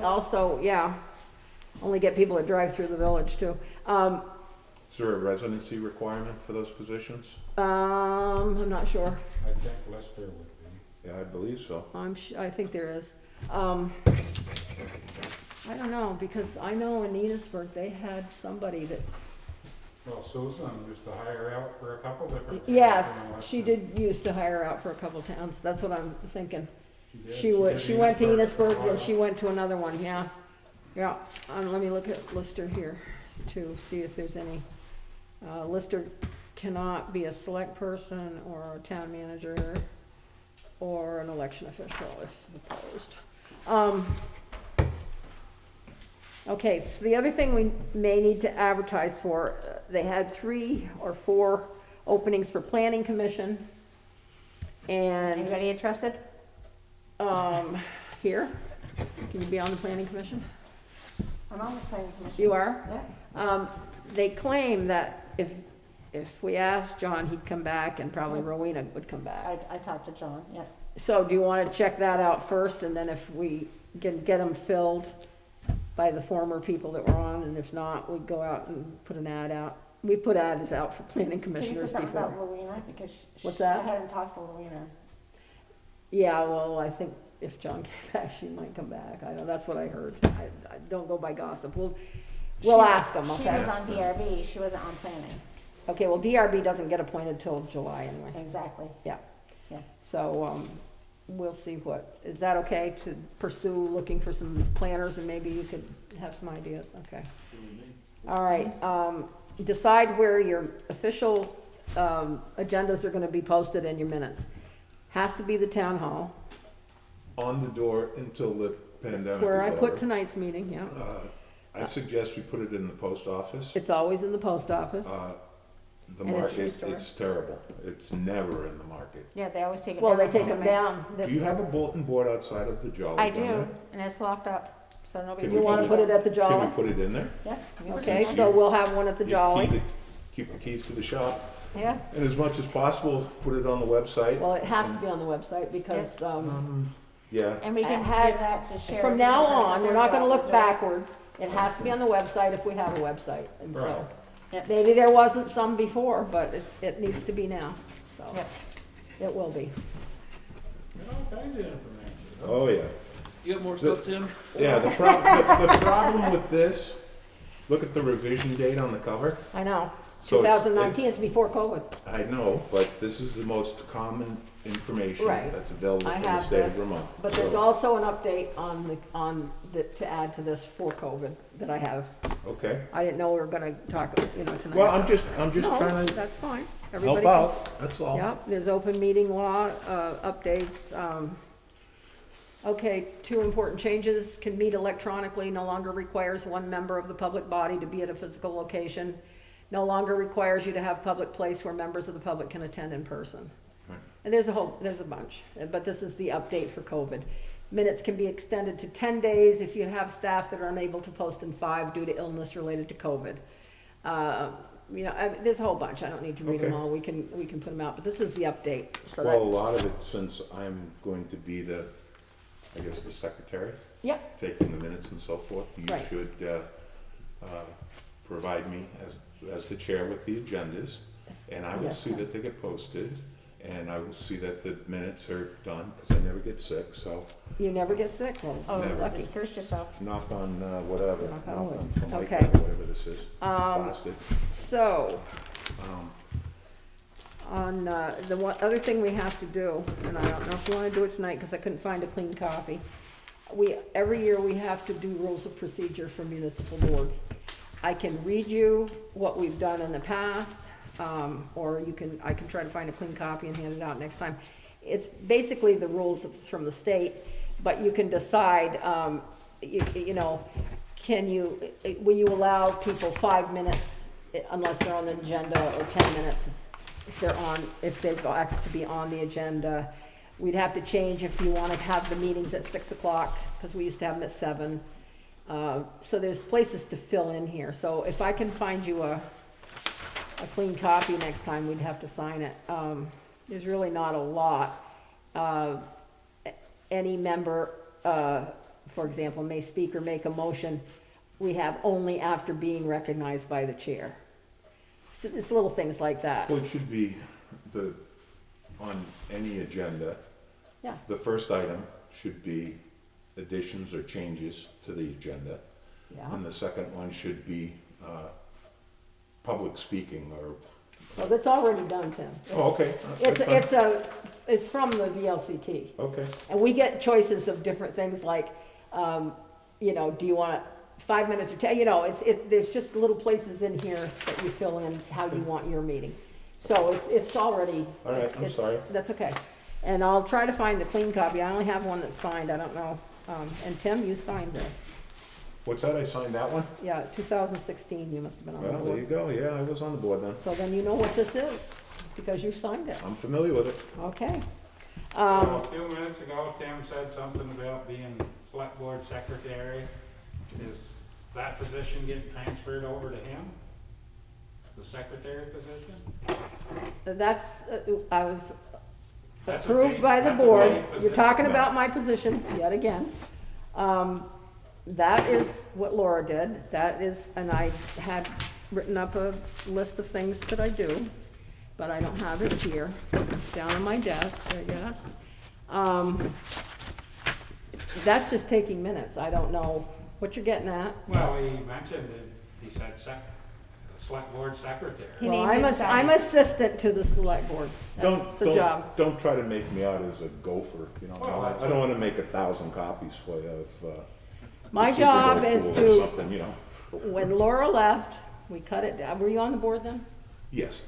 get people that drive through the village too. Is there a residency requirement for those positions? I'm not sure. I think Lester would be. Yeah, I believe so. I think there is. I don't know, because I know in Enosburg, they had somebody that, Well, Susan used to hire out for a couple different towns. yes, in she Western- did used to hire out for a couple towns, that's what I'm thinking. did. She went to for a Enosburg, while. and she went to another one, yeah. Yeah, let me look at Lister here, to see if there's any. Lister cannot be a select person, or a town manager, or an election official if opposed. Okay, so the other thing we may need to advertise for, they had 3 or 4 openings for planning commission. And, Anybody interested? here, can you be on the planning commission? I'm on the planning commission. You are? Yeah. They claim that if we asked John, he'd come back, and probably Rowena would come back. I talked to John, yeah. So do you wanna check that out first, and then if we can get them filled by the former people that were on, and if not, we'd go out and put an ad out. We put ads out for planning So you commissioners said something about before. Louina, because What's that? I hadn't talked to Louina. Yeah, well, I think if John came back, she might come back. I know, that's what I heard. I don't go by gossip. We'll ask them, She okay? was on DRB, she wasn't on planning. Okay, well, DRB doesn't get appointed till July anyway. Exactly. Yeah. Yeah. So, we'll see is that okay to pursue looking for some planners, and maybe you could have some ideas, okay? All right, decide where your official, agendas are gonna be posted in your minutes. Has to be the town hall. On the door until the pandemic That's is where I put over. tonight's meeting, yeah. I suggest we put it in the post office. It's always in the post office. The And it's market, restored. it's terrible. It's never in the market. Yeah, they always take it down. Well, they take so them many- down. Do you have a bulletin board outside of the Jolly? I down do, there? and it's locked up, so nobody Can can You wanna take put it at the Can Jolly? we put it in there? Yeah. you can Okay, put it so we'll have one at the You Jolly. Keep the keys to the shop, in. Yeah, and as much as possible, put it on the website. Well, it has to be on the website because, Yeah, and we can it has- give that to Sherry. from now because that's on, what they're their not gonna job look is, right? backwards. It has to be on the website if we have a website, and so. Right. Yep. Maybe there wasn't some before, but it needs to be now, so. Yep. It will be. All kinds of information. oh, yeah. You have more stuff, Tim? Yeah, the problem with this, look at the revision date on the cover. I know. So it's- 2019 is before COVID. I know, but this is the most common information Right. that's available I from the have state of this, Vermont. but there's So, also an update to add to this for COVID that I have. Okay, I didn't know we were gonna talk, tonight. well, I'm just No, trying to that's fine. help Everybody can- out, that's all. Yep, there's open meeting law, updates. Okay, 2 important changes, can meet electronically, no longer requires 1 member of the public body to be at a physical location. No longer requires you to have public place where members of the public can attend in person. Right. And there's a bunch, but this is the update for COVID. Minutes can be extended to 10 days if you have staff that are unable to post in 5 due to illness related to COVID. There's a whole bunch, I don't need to read them Okay. all, we can put them out, but this is the update, so Well, a that, lot of it, since I'm going to be the secretary, yep, taking the minutes and so forth, you Right. should provide me as the chair with the agendas, and I will Yes, see sir. that they get posted, and I will see that the minutes are done, because I never get sick, so you never get sick, well, Oh, you're lucky. just curse yourself. knock on whatever. Knock on knock wood. on Formica, Okay. Whatever this is, plastic. So, Um, on, the one, other thing we have to do, and I don't know if you wanna do it tonight, because I couldn't find a clean copy. Every year we have to do rules of procedure for municipal boards. I can read you what we've done in the past, or I can try to find a clean copy and hand it out next time. It's basically the rules from the state, but you can decide, will you allow people 5 minutes unless they're on the agenda, or 10 minutes if they've asked to be on the agenda. We'd have to change if you want to have the meetings at 6 o'clock, because we used to have them at 7. So there's places to fill in here. So if I can find you a clean copy next time, we'd have to sign it. There's really not a lot. Any member, for example, may speak or make a motion, we have only after being recognized by the chair. So it's little things like that. Well, it should be on any agenda, Yeah. The first item should be additions or changes to the agenda. Yeah. And the second one should be public speaking or, Well, that's already done, Tim. oh, okay. It's from the VLCT. Okay, And we get choices of different things like, you know, do you want 5 minutes or 10, you know, there's just little places in here that you fill in how you want your meeting. So it's already. all right, I'm it's- sorry. That's okay. And I'll try to find the clean copy. I only have one that's signed, I don't know. And Tim, you signed this. What's that, I signed that one? Yeah, 2016, you must have been on the Well, there you board. go, yeah, I was on the board then. So then you know what this is, because you signed it. I'm familiar with it. Okay. So a few minutes ago, Tim said something about being select board secretary. Is that position getting transferred over to him? The secretary position? That's, I was That's a approved paid- by the that's a board. paid You're position. talking about my position yet again. That is what Laura did. That is, and I had written up a list of things that I do, but I don't have it here. It's down on my desk, I guess. That's just taking minutes. I don't know what you're getting at. Well, he mentioned it, he said select board secretary. He Well, named it I'm second. assistant to the select board. That's the job. Don't try to make me out as a gopher, you know, Well, that's I don't wanna make 1,000 copies for you of, My the Super job Bowl is pool or to, something, you know, when Laura left, we cut it down. Were you on the board then? yes,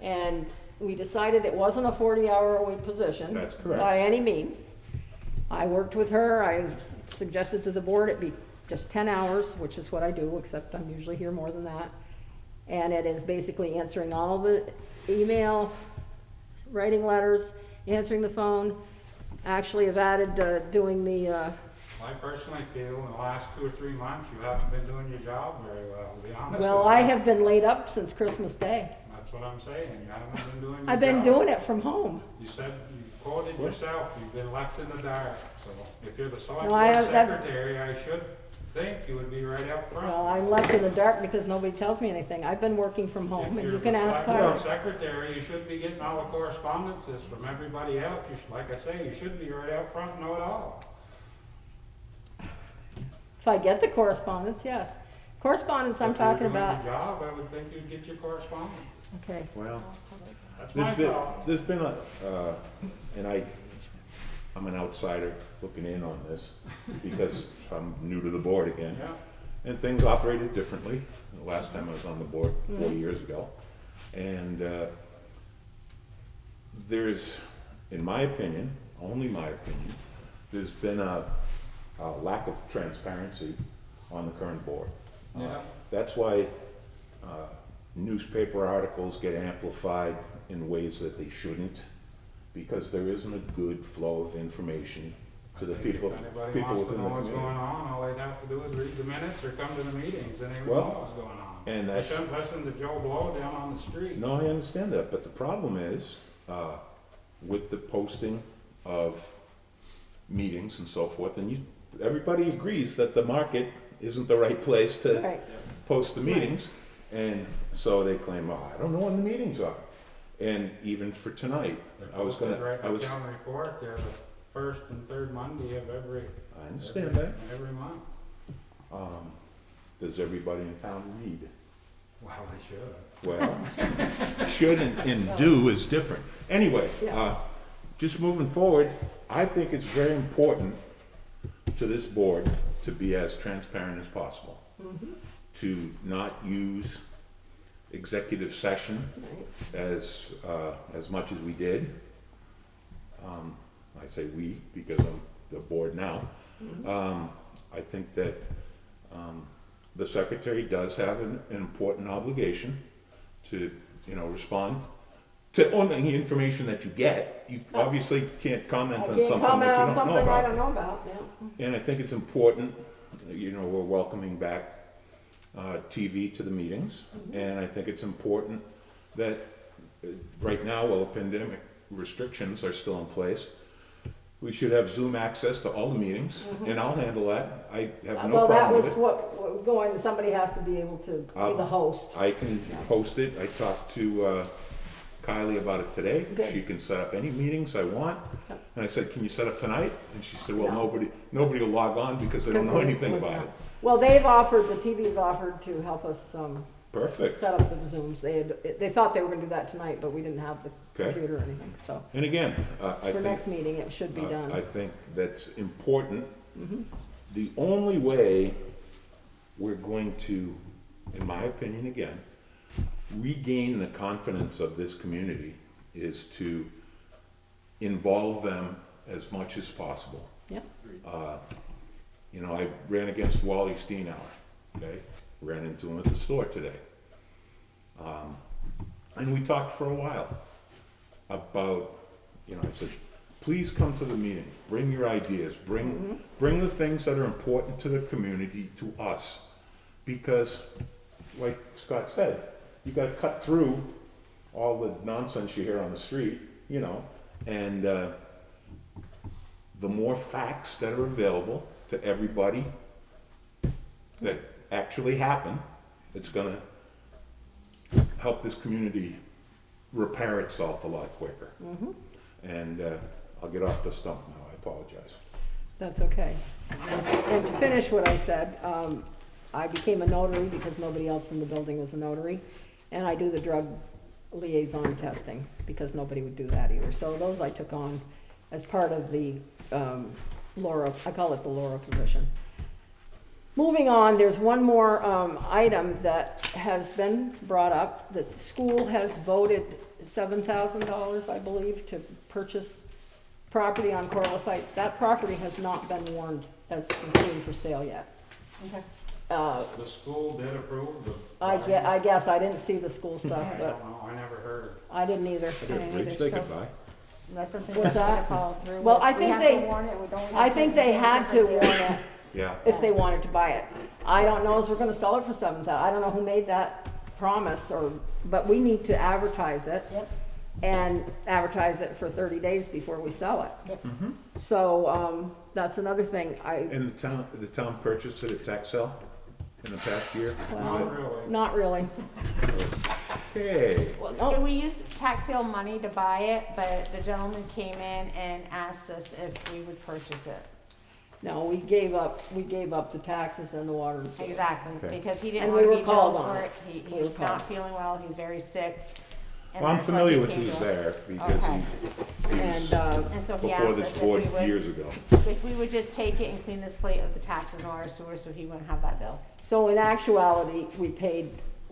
And we decided it wasn't a 40-hour-a-week position. That's correct. By any means. I worked with her, I suggested to the board it be just 10 hours, which is what I do, except I'm usually here more than that. And it is basically answering all the email, writing letters, answering the phone. Actually, have added doing the, I personally feel in the last 2 or 3 months, you haven't been doing your job very well, to be honest. well, with I you. have been laid up since Christmas Day. That's what I'm saying, you haven't been doing your job. I've been doing it from home. You said, you quoted yourself, you've been left in the dark, so if you're the select No, I board have- that's- secretary, I should think you would be right up front. Well, I'm left in the dark because nobody tells me anything. I've been working from home, and you can ask If you're the Kyle. select board secretary, you should be getting all the correspondences from everybody else, you should, like I say, you should be right out front and know it all. If I get the correspondence, yes. Correspondence I'm talking If you were about, doing your job, I would think you'd get your correspondence. okay. well, That's my thought. there's been a, and I'm an outsider looking in on this, because I'm new to the board again. Yeah. And things operated differently, the last time I was on the board, 4 years ago. And there's, in my opinion, only my opinion, there's been a lack of transparency on the current board. Yeah. That's why newspaper articles get amplified in ways that they shouldn't, because there isn't a good flow of information to the people, If anybody people wants to within know the what's going community. on, all they'd have to do is read the minutes or come to the meetings and they would Well, know what's going on. and They that's- shouldn't listen to Joe Blow down on the street. No, I understand that, but the problem is, with the posting of meetings and so forth, and everybody agrees that the market isn't the right place to Right. post the meetings, and so they claim, oh, I don't know when the meetings are. And even for tonight, They're I was posted gonna, right I was, up down the report, they're the first and third Monday of every. I understand that. Every month. Does everybody in town read? Well, they should. Well, should and do is different. Anyway, Yeah. just moving forward, I think it's very important to this board to be as transparent as possible. To not use executive session as much as we did. I say we because I'm the board now. I think that the secretary does have an important obligation to, respond to only the information that you get. You obviously can't comment I on can't something comment that you on don't know something I about. don't know about, yeah. And I think it's important, we're welcoming back TV to the meetings. And I think it's important that right now, while the pandemic restrictions are still in place, we should have Zoom access to all the meetings, and I'll handle that. I have no Well, that problem was with it. what, going, somebody has to be able to be the host. I can host it. I talked to Kylie about it today. Good. She can set up any meetings I want. And I said, can you set up tonight? And she said, well, No. nobody will log on because they don't know anything about it. Well, they've offered, the TV's offered to help us, Perfect. set up the Zooms. They thought they were gonna do that tonight, but we didn't have the Okay. computer or anything, so. And again, I For think, next meeting, it should be done. I think that's important. The only way we're going to, in my opinion again, regain the confidence of this community is to involve them as much as possible. Yep, You know, I ran against Wally Steenauer, okay? Ran into him at the store today. And we talked for a while about, you know, I said, please come to the meeting, bring your ideas, bring the things that are important to the community to us. Because, like Scott said, you gotta cut through all the nonsense you hear on the street, you know, and, the more facts that are available to everybody that actually happen, it's gonna help this community repair itself a lot quicker. And I'll get off the stump now, I apologize. that's okay. And to finish what I said, I became a notary because nobody else in the building was a notary. And I do the drug liaison testing because nobody would do that either. So those I took on as part of the Laura, I call it the Laura position. Moving on, there's one more item that has been brought up, that the school has voted $7,000, I believe, to purchase property on Corliss Heights. That property has not been warned as clean for sale yet. Okay. The school did approve the. I guess, I didn't see the school stuff, I but don't know, I never heard of it. I didn't either. Is there a bridge they could buy? Unless something What's that's gonna that? follow through. Well, I We think have they- to warn it, we don't have I think they had to warn it Yeah. if they wanted to buy it. I don't know if we're gonna sell it for $7,000. I don't know who made that promise, but we need to advertise it. Yep. And advertise it for 30 days before we sell it. Yep. So, that's another thing And the town purchased it at tax sale in the past year? Not really. not really. Hey, Well, And no, we used tax sale money to buy it, but the gentleman came in and asked us if we would purchase it. no, we gave up the taxes and the water and sewer. Exactly, Okay. because he didn't And want we to were be called billed on for it. it. We were He's not called. feeling well, he's very sick. and well, I'm that's why familiar he with came who's to us. there because Okay. he And, was And so he before asked this us board if we would, years ago. if we would just take it and clean the slate of the taxes on our sewer, so he wouldn't have that bill. so in actuality, we paid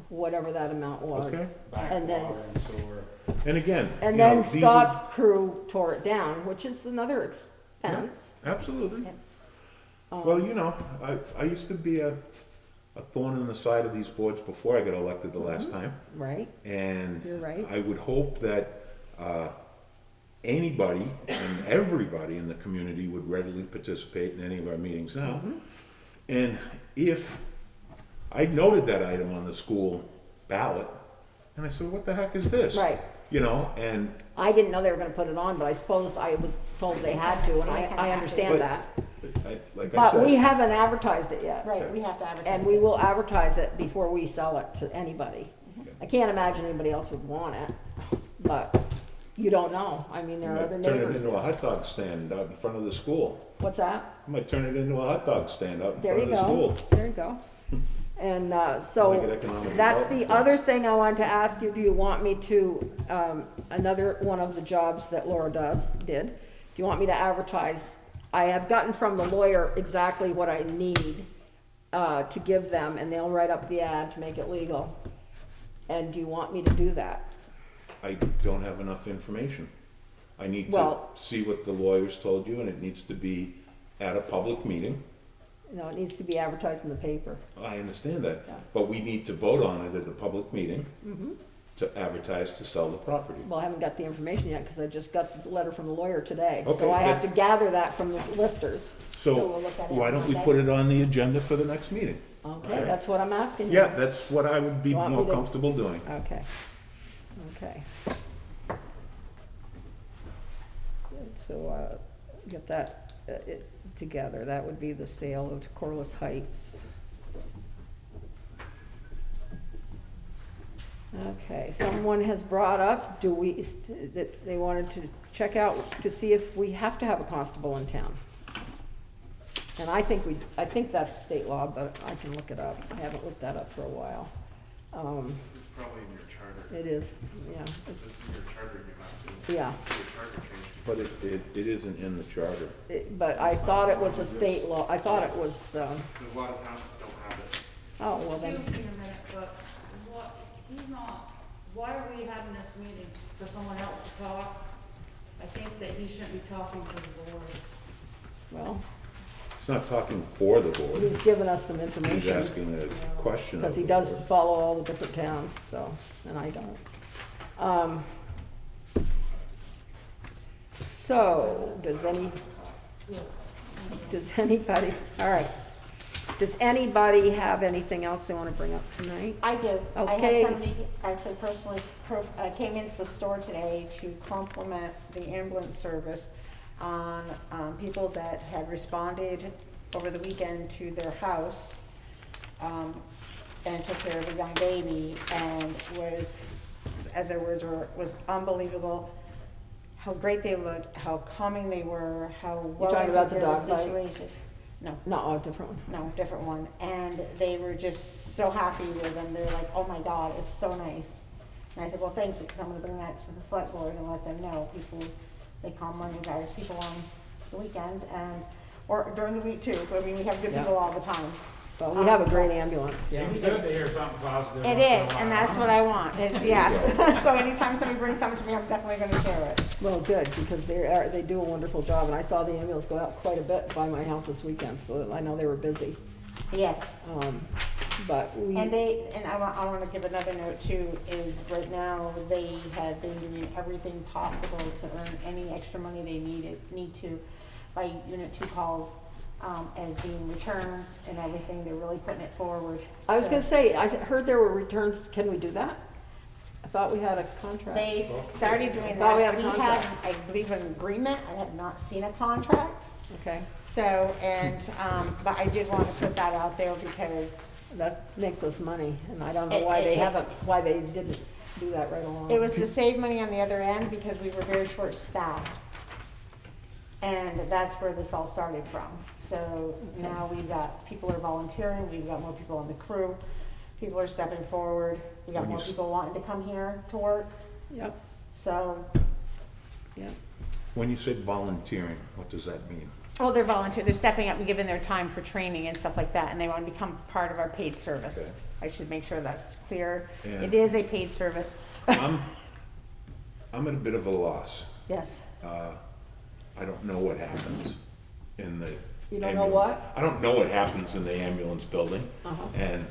whatever that amount was. Okay. And then, Backwater and sewer. And again, and you know, then these are- Scott's crew tore it down, which is another expense. Absolutely. Yep. Well, you know, I used to be a thorn in the side of these boards before I got elected the last time. Right? And You're right. I would hope that anybody and everybody in the community would readily participate in any of our meetings now. Mm-hmm. And if, I noted that item on the school ballot, and I said, what the heck is this? Right. You know, and, I didn't know they were gonna put it on, but I suppose I was told they had to, and I understand But- that. like I But we said, haven't advertised it yet. Right, we have to advertise And we it. will advertise it before we sell it to anybody. I can't imagine anybody else would want it, but you don't know. I mean, I there are other might turn it neighbors. into a hot dog stand out in front of the school. What's that? I might turn it into a hot dog stand out in There front you of the go. school. There you go. And, Make it so, economic that's the development. other thing I wanted to ask you. Do you want me to, another one of the jobs that Laura did, do you want me to advertise? I have gotten from the lawyer exactly what I need, to give them, and they'll write up the ad to make it legal. And do you want me to do that? I don't have enough information. I need to Well- see what the lawyers told you, and it needs to be at a public meeting. No, it needs to be advertised in the paper. I understand that, Yeah. but we need to vote on it at a public meeting Mm-hmm. to advertise to sell the property. Well, I haven't got the information yet, because I just got the letter from the lawyer today. Okay, So I have to then- gather that from the listers. So So we'll look at it why don't we Monday? put it on the agenda for the next meeting? Okay, that's what I'm asking you. Yeah, that's what I would be You want me more to- comfortable doing. Okay, okay. Good, so, get that, together, that would be the sale of Corliss Heights. Okay, someone has brought up, that they wanted to check out to see if we have to have a constable in town. And I think that's state law, but I can look it up. I haven't looked that up for a while. It's probably in your charter. It is, yeah, It's in your charter, you have to. yeah. Your charter changes. But it isn't in the charter. But I thought it was a state law, I thought it was, There's a lot of towns that don't have it. oh, well then, Excuse me a minute, but what, he's not, why are we having this meeting? For someone else to talk? I think that he shouldn't be talking to the board. well, It's not talking for the board. he's given us some He's information. asking a question. Because of he the does board. follow all the different towns, so, and I don't. So, does anybody, all right. Does anybody have anything else they want to bring up tonight? I do. Okay. I had somebody actually personally came into the store today to compliment the ambulance service on people that had responded over the weekend to their house and took care of a young baby, and was, as their words were, was unbelievable. How great they looked, how calming they were, how well talking they about took the care of the dog bite? situation. No. No, a different one. No, different one. And they were just so happy with them. They're like, oh my God, it's so nice. And I said, well, thank you, because I'm gonna bring that to the select board and let them know. People, they call money guys, people on the weekends and, or during the week too. I mean, we have good Yeah. people all the time. Well, we have a great ambulance, yeah. Seems good to hear something positive. It once in a is, and while. that's what I want, is yes. So anytime somebody brings something to me, I'm definitely gonna share it. Well, good, because they do a wonderful job, and I saw the ambulance go out quite a bit by my house this weekend, so I know they were busy. Yes. But we, And I wanna give another note too, is right now, they have been doing everything possible to earn any extra money they need to by Unit 2 calls, as being returns and everything, they're really putting it forward. I was to- gonna say, I heard there were returns, can we do that? I thought we had a contract. They started doing Thought we that, had a we contract. have, I believe, an agreement, I have not seen a contract, Okay, so, and, but I did wanna put that out there because that makes us money, and I don't know why they haven't, why they didn't do that right along. it was to save money on the other end because we were very short-staffed. And that's where this all started from. So now we've got, people are volunteering, we've got more people on the crew, people are stepping forward, we got When you more s- people wanting to come here to work, Yep, so, yep. When you said volunteering, what does that mean? oh, they're volunteering, they're stepping up and giving their time for training and stuff like that, and they want to become part of our paid service. Okay. I should make sure that's clear. Yeah. It is a paid service, I'm at a bit of a loss. yes. I don't know what happens in the. You don't know what? I don't know what happens in the ambulance building. Uh-huh. And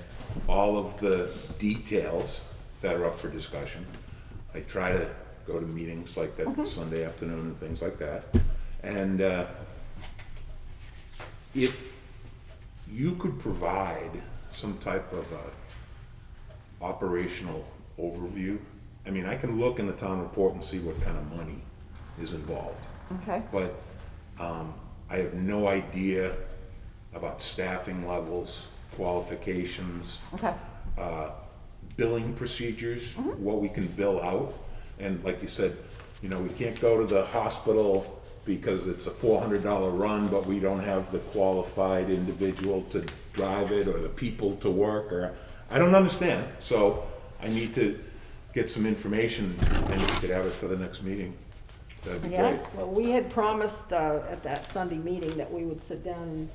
all of the details that are up for discussion. I try to go to meetings like that Sunday afternoon and things like that. And if you could provide some type of operational overview, I mean, I can look in the town report and see what kind of money is involved. Okay. But I have no idea about staffing levels, qualifications, Okay. billing procedures, what we can bill out. And like you said, you know, we can't go to the hospital because it's a $400 run, but we don't have the qualified individual to drive it or the people to work, or, I don't understand. So I need to get some information, and if you could have it for the next meeting, that'd be Yeah. great. Well, we had promised at that Sunday meeting that we would sit down and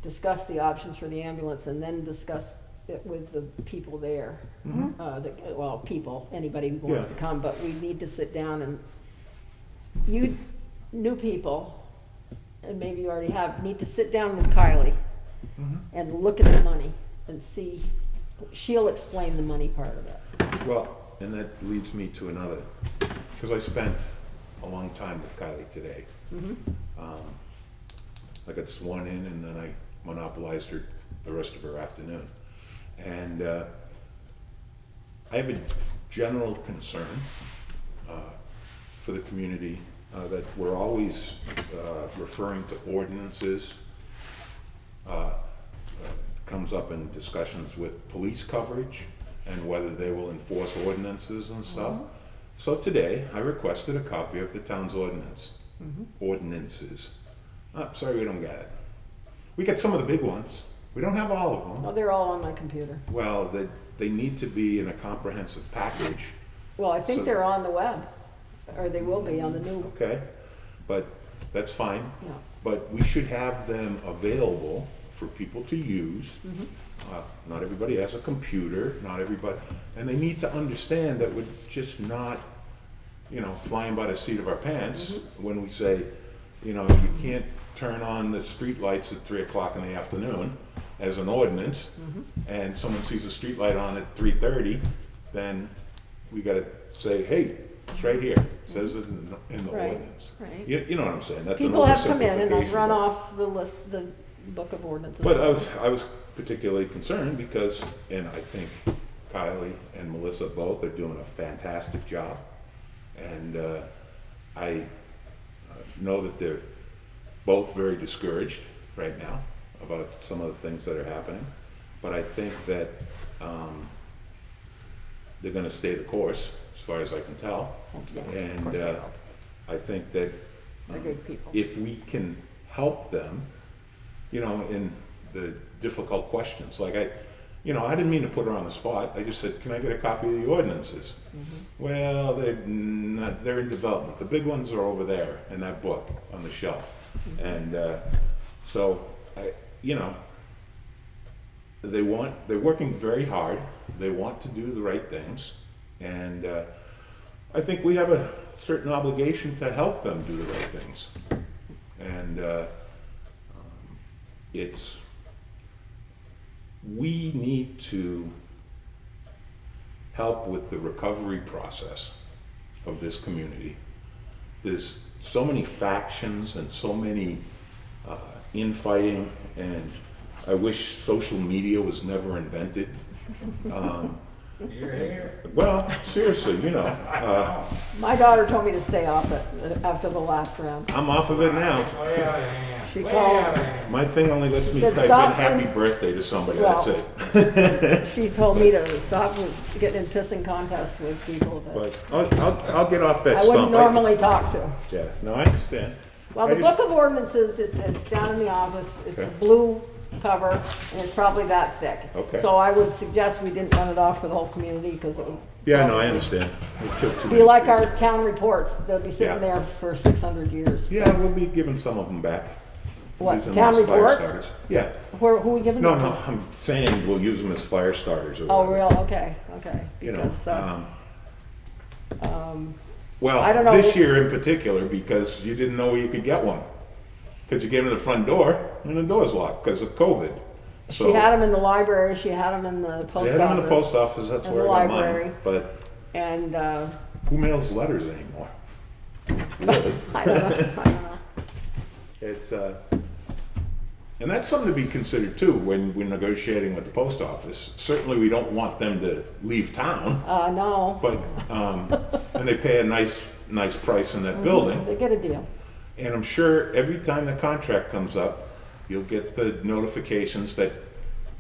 discuss the options for the ambulance and then discuss it with the people there. Well, people, anybody who wants to Yeah. come, but we need to sit down and, you, new people, and maybe you already have, need to sit down with Kylie and look at the money and see, she'll explain the money part of it. Well, and that leads me to another, because I spent a long time with Kylie today. I got sworn in and then I monopolized her the rest of her afternoon. And I have a general concern for the community that we're always referring to ordinances. Comes up in discussions with police coverage and whether they will enforce ordinances and stuff. So today, I requested a copy of the town's ordinances. Sorry, we don't got it. We got some of the big ones. We don't have all of them. Oh, they're all on my computer. Well, they need to be in a comprehensive package. Well, I think So- they're on the web, or they will be on the new, Okay, but that's fine. yeah. But we should have them available for people to use. Not everybody has a computer, not everybody, and they need to understand that we're just not, flying by the seat of our pants when we say, you can't turn on the street lights at 3 o'clock in the afternoon as an ordinance, and someone sees a street light on at 3:30, then we gotta say, hey, it's right here, it says it in the Right, ordinance. right. You know what I'm saying? That's an People have come in and I've oversimplification, run but- off the list, the book of ordinances. But I was particularly concerned because, and I think Kylie and Melissa both are doing a fantastic job. And I know that they're both very discouraged right now about some of the things that are happening. But I think that they're gonna stay the course, as far as I can tell. Yeah, of And course they will. I think that They're good people. if we can help them, in the difficult questions, like I didn't mean to put her on the spot, I just said, can I get a copy of the ordinances? Well, they're in development, the big ones are over there in that book on the shelf. And, so, they're working very hard, they want to do the right things, and, I think we have a certain obligation to help them do the right things. And, we need to help with the recovery process of this community. There's so many factions and so many infighting, and I wish social media was never invented. You're here. Well, seriously, My daughter told me to stay off it after the last round. I'm off of it now. It's way out of hand. She Way called- out of hand. My thing only lets me Said type in stop happy and- birthday to somebody, Well, that's it. She told me to stop with getting in pissing contests with people that But I'll get off that I stump. wouldn't normally talk to. Yeah, no, I understand. Well, I the just- book of ordinances, it's down in the office, it's a Okay. blue cover, and it's probably that thick. Okay. So I would suggest we didn't run it off for the whole community, because it would. Yeah, no, I probably understand. We killed too Be many like trees. our town reports, they'll be sitting Yeah. there for 600 years. Yeah, we'll be giving some of them back. What, Use them town as fire reports? starters. Yeah. Who are we giving? No, them? no, I'm saying we'll use them as fire starters or Oh, whatever. real, okay, okay. You know, Because, well, I don't know. this year in particular, because you didn't know you could get one. Because you came to the front door and the door's locked because of COVID. She So, had them in the library, she had them in the post office. they had them in the post office, that's and where the I got mine. library. But And, who mails letters anymore? I don't know. It's, and that's something to be considered too when we're negotiating with the post office. Certainly, we don't want them to leave town, No, but, and they pay a nice price in that building. they get a deal. And I'm sure every time the contract comes up, you'll get the notifications that,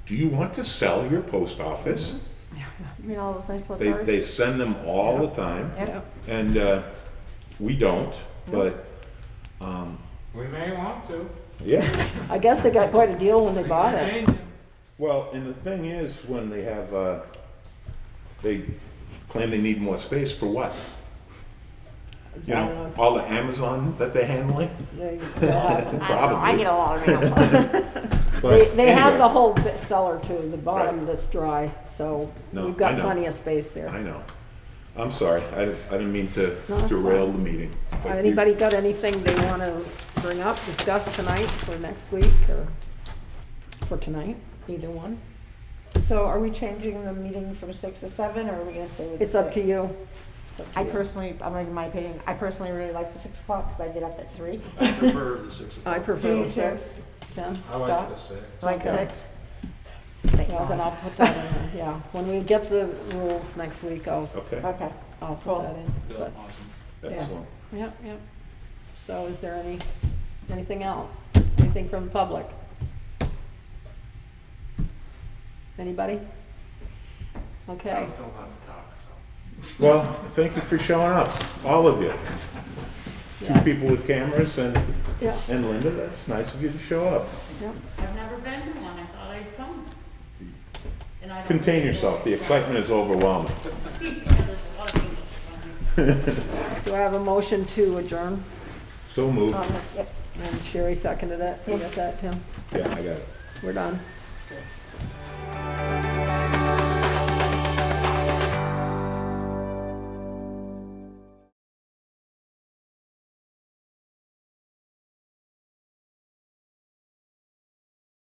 do you want to sell your post office? You mean all those nice little cards? They send them all the time, Yep. and, we don't, but, We may want to. yeah. I guess they got quite a deal when they We bought can it. change 'em. Well, and the thing is, when they have, they claim they need more space for what? You I don't know, know. all the Amazon that they're handling? They'll have- I don't know, I Probably. get a lot of mail. But They have anyway, the whole cellar too, the bottom Right. that's dry, so No, we've I got know. plenty of space there. I know. I'm sorry, I didn't mean to No, that's derail fine. the meeting. but you- Anybody got anything they wanna bring up, discuss tonight for next week, or for tonight, either one? So are we changing the meeting from 6 to 7, or are we gonna stay with the 6? It's up to you. It's up to I you. personally, I'm like, in my opinion, I personally really like the 6 o'clock, because I get up at 3. I prefer the 6 I o'clock. prefer Do you the too? 6. Tim, I like Scott? the 6. Like Okay. 6? Well, then I'll put that in, there, yeah. When we get the rules next week, I'll Okay, Okay. put Cool. that in. Yeah, But, awesome. excellent. yep, yep. So is there anything else? Anything from the public? Anybody? Okay. Well, thank you for showing up, all of you. Two Yeah. people with cameras Yeah, and Linda, that's nice of you to show up. yeah. I've never been to one, I thought I'd come. And I don't Contain really yourself, go, the so- excitement is overwhelming. Yeah, there's a lot of English on Do I have a motion to adjourn? So moved. Yep. And Sherry seconded it. You got that, Tim? Yeah, I got it. We're done.